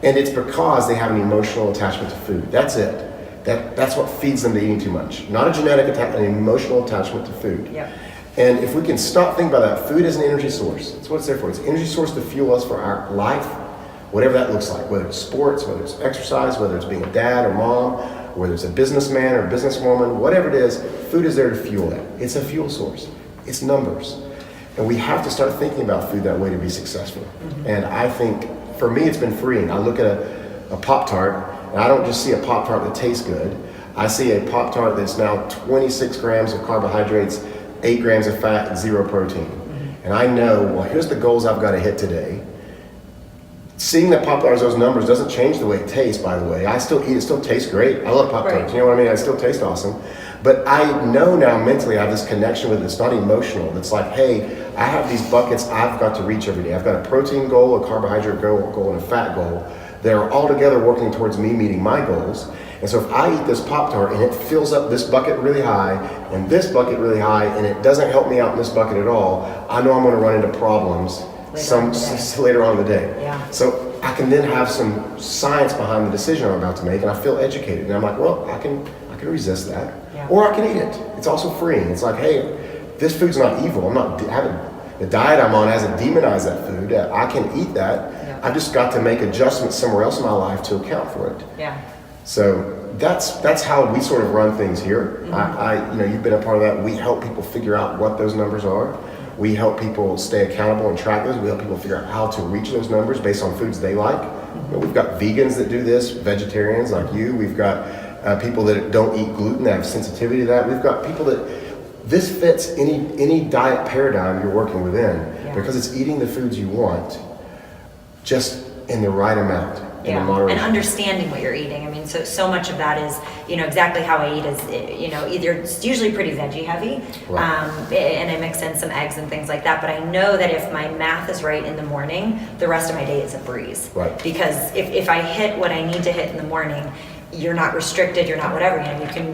A: And it's because they have an emotional attachment to food. That's it. That's what feeds them to eating too much. Not a genetic attachment, an emotional attachment to food.
B: Yep.
A: And if we can stop thinking about that, food is an energy source. That's what it's there for. It's an energy source to fuel us for our life, whatever that looks like, whether it's sports, whether it's exercise, whether it's being a dad or mom, whether it's a businessman or a businesswoman, whatever it is, food is there to fuel that. It's a fuel source. It's numbers. And we have to start thinking about food that way to be successful. And I think, for me, it's been freeing. I look at a Pop-Tart, and I don't just see a Pop-Tart that tastes good. I see a Pop-Tart that's now 26 grams of carbohydrates, 8 grams of fat, and 0 protein. And I know, well, here's the goals I've got to hit today. Seeing that Pop-Tarts, those numbers, doesn't change the way it tastes, by the way. I still eat it, still tastes great. I love Pop-Tarts,
B: Right.
A: you know what I mean? It still tastes awesome. But I know now mentally I have this connection with it. It's not emotional. It's like, hey, I have these buckets I've got to reach every day. I've got a protein goal, a carbohydrate goal, and a fat goal They're all together working towards me meeting my goals. And so if I eat this Pop-Tart and it fills up this bucket really high and this bucket really high and it doesn't help me out in this bucket at all, I know I'm going to run into problems later on in the day.
B: Yeah.
A: So I can then have some science behind the decision I'm about to make, and I feel educated. And I'm like, well, I can resist that,
B: Yeah.
A: or I can eat it. It's also freeing. It's like, hey, this food's not evil. I'm not having the diet I'm on hasn't demonized that food. I can eat that.
B: Yeah.
A: I've just got to make adjustments somewhere else in my life to account for it.
B: Yeah.
A: So that's how we sort of run things here.
B: Mm-hmm.
A: You've been a part of that. We help people figure out what those numbers are. We help people stay accountable and track those. We help people figure out how to reach those numbers based on foods they like. We've got vegans that do this, vegetarians like you. We've got people that don't eat gluten, that have sensitivity to that. We've got people that this fits any diet paradigm you're working within, because it's eating the foods you want, just in the right amount.
B: Yeah, and understanding what you're eating. I mean, so much of that is, exactly how I eat is, either it's usually pretty veggie heavy,
A: right.
B: And I mix in some eggs and things like that. But I know that if my math is right in the morning, the rest of my day is a breeze.
A: Right.
B: Because if I hit what I need to hit in the morning, you're not restricted, you're not whatever,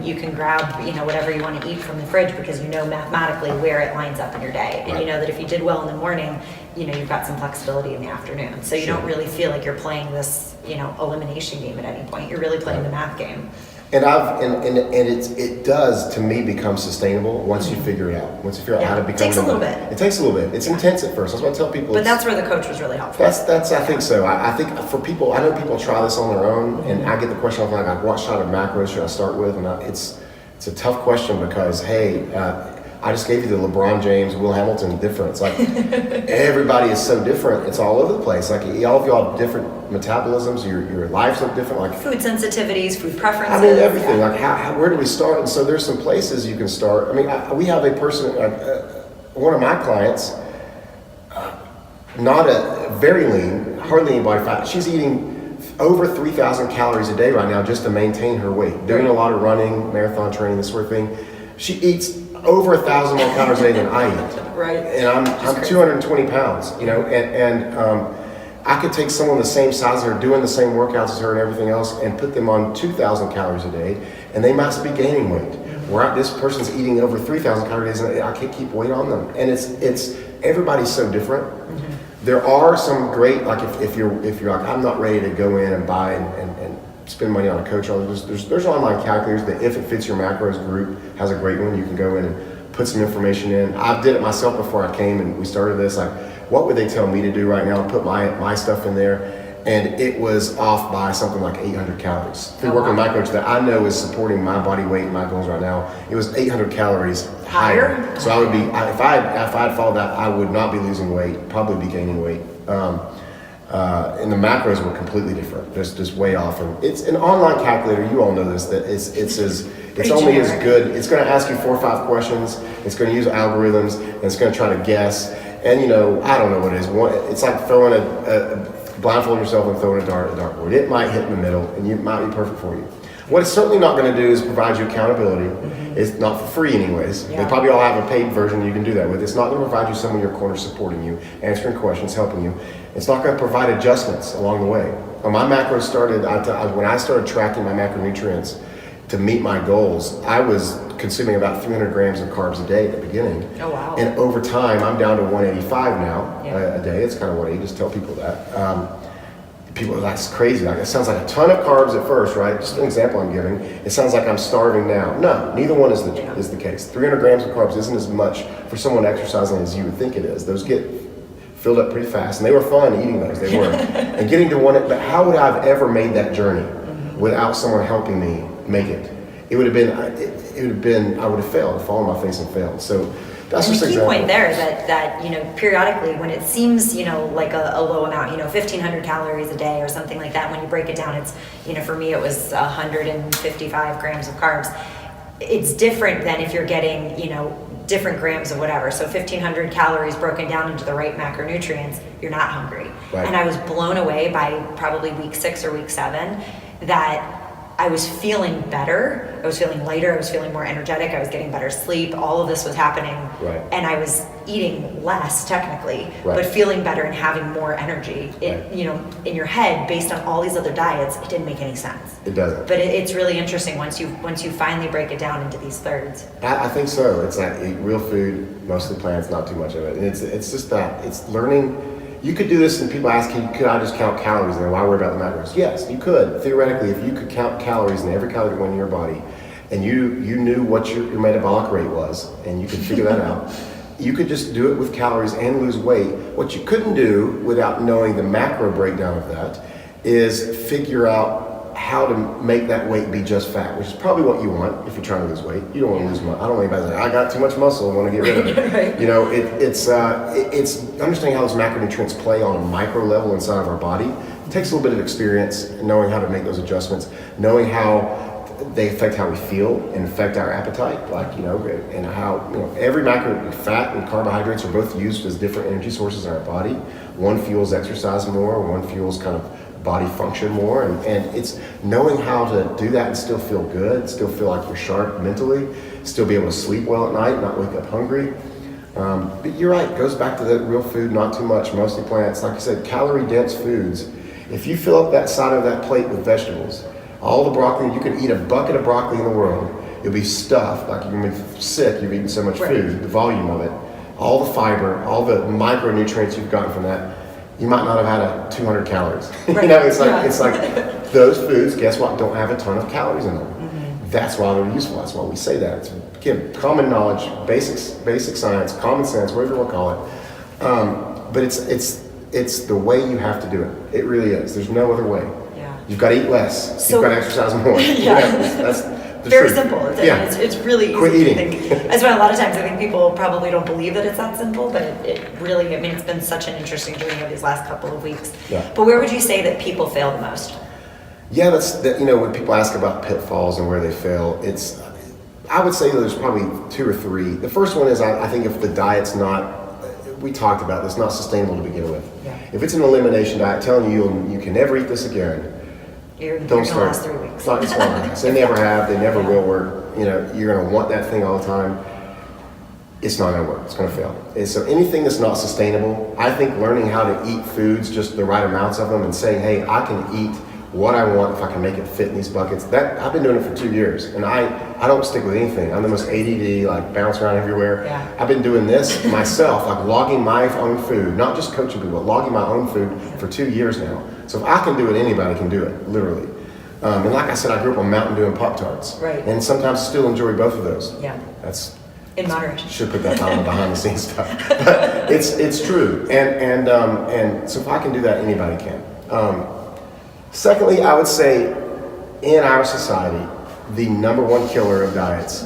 B: you can grab, whatever you want to eat from the fridge because mathematically where it lines up in your day. And
A: right.
B: you know that if you did well in the morning, you've got some flexibility in the afternoon. So you
A: Sure.
B: don't really feel like you're playing this, elimination game at any point. You're really playing the math game.
A: And it does to me become sustainable once you figure it out. Once you figure out how to become.
B: It takes a little bit.
A: It takes a little bit. It's intense at first. That's what I tell people.
B: But that's where the coach was really helpful.
A: That's I think so. I think for people, I know people try this on their own, and I get the question often like, what shot of macros should I start with? And it's a tough question because hey. I just gave you the LeBron James, Will Hamilton difference. Like everybody is so different. It's all over the place. Like all of y'all have different metabolisms. Your lives look different. Like
B: food sensitivities, food preferences.
A: I mean everything. Yeah. Like where do we start? And so there's some places you can start. I mean we have a person, one of my clients, not a very lean, hardly any body fat. She's eating over 3,000 calories a day right now just to maintain her weight. Doing a lot of running, marathon training, this sort of thing. She eats over 1,000 more calories a day than I eat.
B: Right.
A: And I'm 220 pounds, and I could take someone the same size as her, doing the same workouts as her and everything else, and put them on 2,000 calories a day, and they must be gaining weight. Where this person's eating over 3,000 calories a day, and I can't keep weight on them. And it's everybody's so different. Mm-hmm. There are some great, like if you're like, I'm not ready to go in and buy and spend money on a coach. There's online calculators that if it fits your macros group has a great one. You can go in and put some information in. I did it myself before I came and we started this. Like, what would they tell me to do right now? Put my stuff in there, and it was off by something like 800 calories. Through working with my coach that I know is supporting my body weight and my goals right now, it was 800 calories higher. So I would be if I had followed that, I would not be losing weight, probably be gaining weight. And the macros were completely different, just way off. And it's an online calculator. You all know this. That it's only as good. It's going to ask you 4 or 5 questions. It's going to use algorithms, and it's going to try to guess. And I don't know what it is. It's like throwing blindfolding yourself and throwing a dartboard. It might hit in the middle, and it might be perfect for you. What it's certainly not going to do is provide you accountability. Mm-hmm. It's not for free anyways. Yeah. They probably all have a paid version you can do that with. It's not going to provide you someone in your corner supporting you, answering questions, helping you. It's not going to provide adjustments along the way. When my macros started, when I started tracking my macronutrients to meet my goals, I was consuming about 300 grams of carbs a day at the beginning.
B: Oh, wow.
A: And over time, I'm down to 185 now a day. It's kind of what I just tell people that. People are like, that's crazy. Like, it sounds like a ton of carbs at first, right? Just an example I'm giving. It sounds like I'm starving now. No, neither one is the case. 300 grams of carbs isn't as much for someone exercising as you would think it is. Those get filled up pretty fast, and they were fun eating those. They were. And getting to one, but how would I have ever made that journey without someone helping me make it? It would have been, I would have failed, fallen on my face and failed. So that's
B: and
A: just
B: the key
A: example.
B: point there is that periodically when it seems like a low amount, 1,500 calories a day or something like that, when you break it down, it's for me it was 155 grams of carbs. It's different than if you're getting different grams of whatever. So 1,500 calories broken down into the right macronutrients, you're not hungry.
A: Right.
B: And I was blown away by probably week 6 or week 7 that I was feeling better. I was feeling lighter. I was feeling more energetic. I was getting better sleep. All of this was happening.
A: Right.
B: And I was eating less technically,
A: Right.
B: but feeling better and having more energy.
A: Right.
B: You know, in your head, based on all these other diets, it didn't make any sense.
A: It doesn't.
B: But it's really interesting once you finally break it down into these thirds.
A: I think so. It's like eat real food, mostly plants, not too much of it. And it's just that. It's learning. You could do this, and people ask you, could I just count calories and then why worry about the macros? Yes, you could. Theoretically, if you could count calories and every calorie going in your body, and you knew what your metabolic rate was, and you could figure that out, you could just do it with calories and lose weight. What you couldn't do without knowing the macro breakdown of that is figure out how to make that weight be just fat, which is probably what you want if you're trying to lose weight. You don't want to lose muscle. I don't want anybody to say, I got too much muscle, I want to get rid of it.
B: Right.
A: You know, it's understanding how those macronutrients play on a micro level inside of our body. It takes a little bit of experience, knowing how to make those adjustments, knowing how they affect how we feel and affect our appetite, like, you know, and how, you know, every macro, fat and carbohydrates are both used as different energy sources in our body. One fuels exercise more, one fuels kind of body function more, and it's knowing how to do that and still feel good, still feel like you're sharp mentally, still be able to sleep well at night, not wake up hungry. But you're right, it goes back to the real food, not too much, mostly plants. Like you said, calorie dense foods. If you fill up that side of that plate with vegetables, all the broccoli, you could eat a bucket of broccoli in the world, you'll be stuffed, like you're gonna be sick, you've eaten so much food, the volume of it, all the fiber, all the micronutrients you've gotten from that, you might not have had 200 calories.
B: Right.
A: You know, it's like those foods, guess what, don't have a ton of calories in them.
B: Mm-hmm.
A: That's why they're useful, that's why we say that. It's, again, common knowledge, basic science, common sense, whatever you want to call it. But it's the way you have to do it. It really is. There's no other way.
B: Yeah.
A: You've got to eat less.
B: So-
A: You've got to exercise more.
B: Yeah.
A: That's the
B: Very
A: truth.
B: simple.
A: Yeah.
B: It's really easy
A: Quit
B: to
A: eating.
B: think. That's why a lot of times I think people probably don't believe that it's that simple, but it really, I mean, it's been such an interesting journey over these last couple of weeks.
A: Yeah.
B: But where would you say that people fail the most?
A: Yeah, you know, when people ask about pitfalls and where they fail, I would say there's probably 2 or 3. The first one is I think if the diet's not, we talked about this, not sustainable to begin with.
B: Yeah.
A: If it's an elimination diet telling you you can never eat this again,
B: You're
A: don't
B: gonna
A: start.
B: last 3 weeks.
A: It's not last. They never have. They never will work. You know, you're going to want that thing all the time. It's not going to work. It's going to fail. And so anything that's not sustainable, I think learning how to eat foods, just the right amounts of them, and saying, hey, I can eat what I want if I can make it fit in these buckets. That I've been doing it for 2 years, and I don't stick with anything. I'm the most ADD, like bounce around everywhere.
B: Yeah.
A: I've been doing this myself, like logging my own food, not just coaching people, but logging my own food for 2 years now. So if I can do it, anybody can do it, literally. And like I said, I grew up on Mountain Dew and Pop-Tarts.
B: Right.
A: And sometimes still enjoy both of those.
B: Yeah.
A: That's
B: In moderation.
A: should put that on the behind the scenes stuff. But it's true. And so if I can do that, anybody can. Secondly, I would say in our society, the number one killer of diets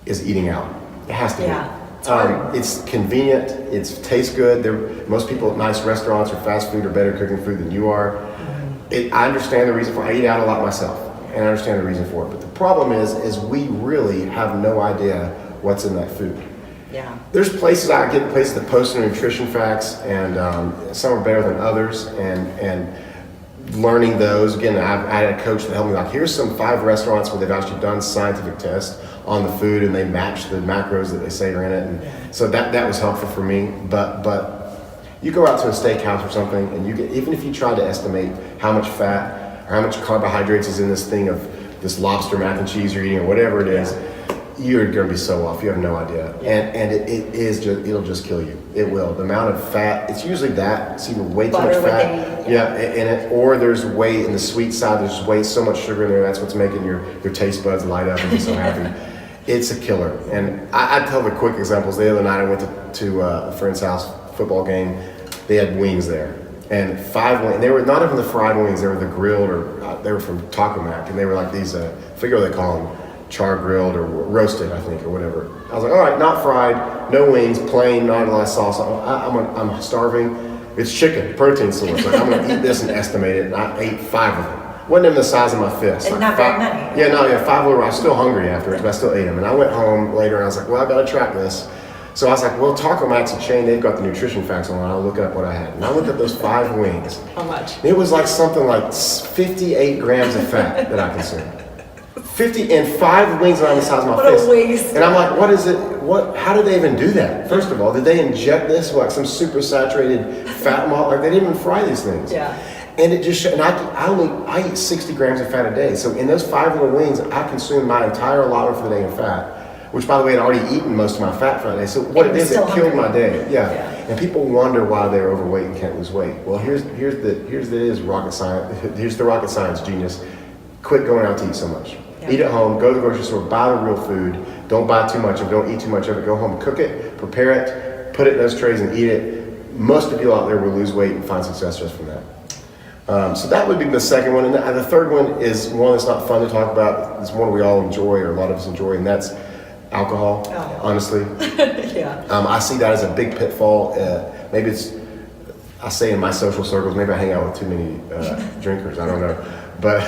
A: is eating out. It has to be.
B: Yeah. It's hard.
A: It's convenient. It tastes good. Most people at nice restaurants or fast food are better cooking food than you are. I understand the reason for it. I eat out a lot myself, and I understand the reason for it. But the problem is we really have no idea what's in that food.
B: Yeah.
A: There's places I get places that post their nutrition facts, and some are better than others. And learning those again, I had a coach that helped me. Like, here's some 5 restaurants where they've actually done scientific tests on the food, and they match the macros that they say are in it. And so that was helpful for me. But you go out to a steakhouse or something, and you get, even if you try to estimate how much fat or how much carbohydrates is in this thing of this lobster mac and cheese you're eating or whatever it is, you're going to be so off. You have no idea. And it'll just kill you. It will. The amount of fat, it's usually that. It's either way too much
B: Butter with
A: fat. Yeah, in it, or there's way, in the sweet side, there's way so much sugar in there, that's what's making your taste buds light up and be so happy. It's a killer. And I tell the quick examples. The other night I went to a friend's house, football game. They had wings there. And 5 wings. They were not even the fried wings. They were the grilled, or they were from Taco Mac. And they were like these, I forget what they call them, char grilled or roasted, I think, or whatever. I was like, all right, not fried, no wings, plain, not a lot of sauce. I'm starving. It's chicken, protein source. Like, I'm going to eat this and estimate it. And I ate 5 of them. Wasn't even the size of my fist.
B: And
A: like
B: not very many.
A: Yeah, no, 5 were. I was still hungry afterwards, but I still ate them. And I went home later and I was like, well, I got to track this. So I was like, well, Taco Max a chain, they've got the nutrition facts online. I'll look up what I had. And I looked at those 5 wings.
B: How much?
A: It was like something like 58 grams of fat that I consumed. 50 and 5 wings around the size of my
B: What a
A: fist.
B: waste.
A: And I'm like, what is it? How did they even do that? First of all, did they inject this with like some super saturated fat malt? Like they didn't even fry these things.
B: Yeah.
A: And it just, and I eat 60 grams of fat a day. So in those 5 little wings, I consumed my entire allotment for the day in fat. Which, by the way, I'd already eaten most of my fat for the day. So what it is, it killed my day. Yeah. And people wonder why they're overweight and can't lose weight. Well, here's the rocket science. Here's the rocket science genius. Quit going out to eat so much.
B: Yeah.
A: Eat at home. Go to the grocery store. Buy the real food. Don't buy too much of it. Don't eat too much of it. Go home, cook it, prepare it, put it in those trays, and eat it. Most of you out there will lose weight and find success just from that. So that would be the second one. And the third one is one that's not fun to talk about. It's one we all enjoy, or a lot of us enjoy, and that's alcohol, honestly.
B: Yeah.
A: I see that as a big pitfall. Maybe I say in my social circles, maybe I hang out with too many drinkers, I don't know. But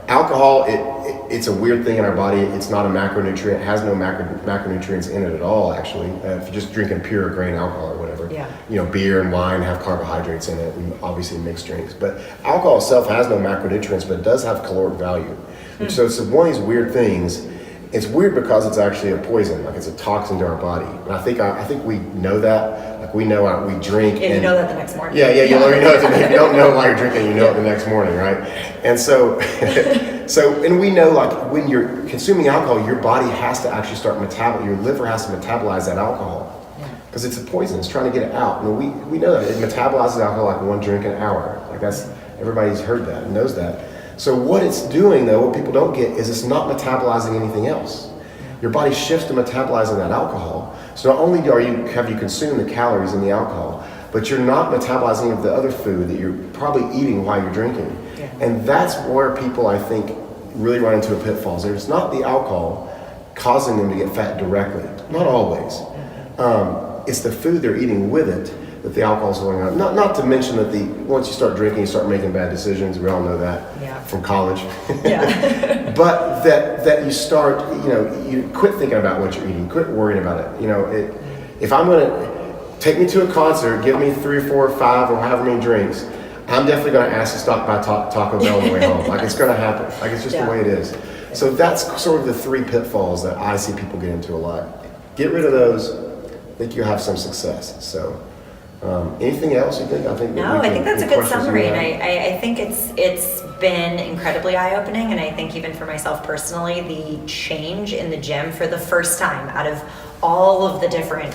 A: alcohol, it's a weird thing in our body. It's not a macronutrient. It has no macronutrients in it at all, actually. If you're just drinking pure grain alcohol or whatever.
B: Yeah.
A: Beer and wine have carbohydrates in it, and obviously mixed drinks. But alcohol itself has no macronutrients, but it does have caloric value. So it's one of these weird things. It's weird because it's actually a poison, like it's a toxin to our body. And I think we know that. Like we know we drink.
B: Yeah, you know that the next morning.
A: Yeah, you already know it. If you don't know why you're drinking, you know it the next morning, right? And so, and we know like when you're consuming alcohol, your body has to actually start your liver has to metabolize that alcohol. Because it's a poison, it's trying to get it out. And we know that it metabolizes alcohol like 1 drink an hour. Like everybody's heard that and knows that. So what it's doing though, what people don't get is it's not metabolizing anything else. Your body shifts to metabolizing that alcohol. So not only have you consumed the calories in the alcohol, but you're not metabolizing of the other food that you're probably eating while you're drinking. Yeah. And that's where people, I think, really run into a pitfall. It's not the alcohol causing them to get fat directly. Not always. It's the food they're eating with it that the alcohol's going on. Not to mention that once you start drinking, you start making bad decisions. We all know that from college. Yeah. But that you start, you quit thinking about what you're eating. Quit worrying about it. If I'm going to take me to a concert, give me 3 or 4 or 5 or however many drinks, I'm definitely going to ask to stop by Taco Bell on the way home. Like it's going to happen. Like it's just the way it is. So that's sort of the 3 pitfalls that I see people get into a lot. Get rid of those. I think you'll have some success. So. Anything else you think? I think
B: that's a good summary, and I think it's been incredibly eye-opening, and I think even for myself personally, the change in the gym for the first time out of all of the different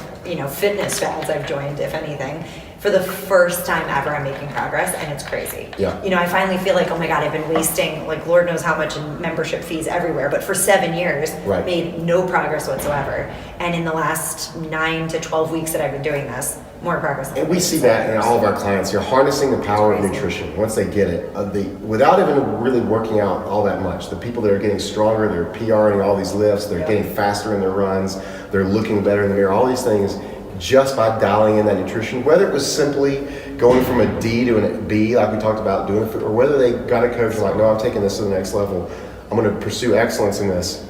B: fitness fads I've joined, if anything, for the first time ever, I'm making progress, and it's crazy.
A: Yeah.
B: I finally feel like, oh my God, I've been wasting like Lord knows how much in membership fees everywhere, but for 7 years, made no progress whatsoever. And in the last 9 to 12 weeks that I've been doing this, more progress.
A: And we see that in all of our clients. You're harnessing the power of nutrition once they get it. Without even really working out all that much. The people that are getting stronger, they're PRing all these lifts, they're getting faster in their runs, they're looking better in the mirror, all these things just by dialing in that nutrition, whether it was simply going from a D to a B, like we talked about doing, or whether they got a coach and like, no, I'm taking this to the next level. I'm going to pursue excellence in this.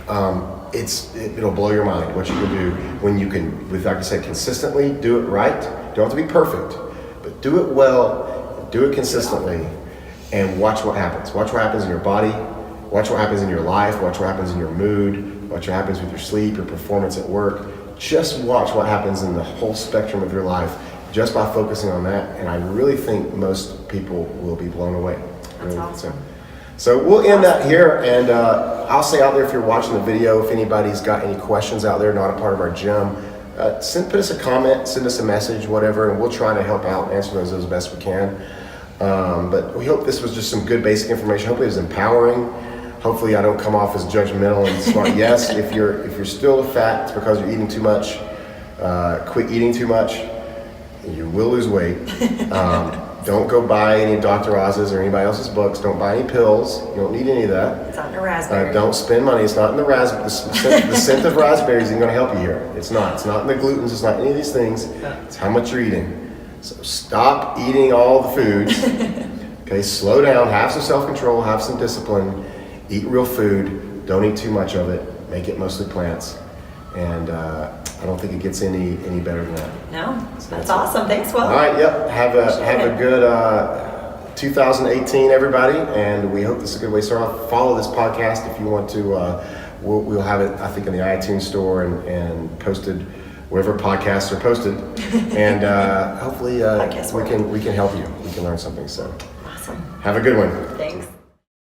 A: It'll blow your mind what you can do when you can, like I said, consistently do it right. Don't have to be perfect, but do it well, do it consistently, and watch what happens. Watch what happens in your body, watch what happens in your life, watch what happens in your mood, watch what happens with your sleep, your performance at work. Just watch what happens in the whole spectrum of your life just by focusing on that, and I really think most people will be blown away.
B: That's awesome.
A: So we'll end that here, and I'll say out there, if you're watching the video, if anybody's got any questions out there, not a part of our gym, put us a comment, send us a message, whatever, and we'll try to help out and answer those as best we can. But we hope this was just some good basic information. Hopefully it was empowering. Hopefully I don't come off as judgmental and smart. Yes, if you're still fat, it's because you're eating too much. Quit eating too much. You will lose weight. Don't go buy any Dr. Oz's or anybody else's books. Don't buy any pills. You don't need any of that.
B: It's not in a raspberry.
A: Don't spend money. It's not in the raspberry. The scent of raspberries isn't going to help you here. It's not. It's not in the glutens. It's not any of these things. It's how much you're eating. So stop eating all the foods. Okay, slow down. Have some self-control. Have some discipline. Eat real food. Don't eat too much of it. Make it mostly plants. and I don't think it gets any better than that.
B: No, that's awesome. Thanks, Will.
A: All right, yep. Have
B: Appreciate
A: a good 2018, everybody, and we hope this is a good way to start off. Follow this podcast if you want to. We'll have it, I think, in the iTunes store and posted wherever podcasts are posted, and hopefully we can help you. We can learn something. So,
B: Awesome.
A: have a good one.
B: Thanks.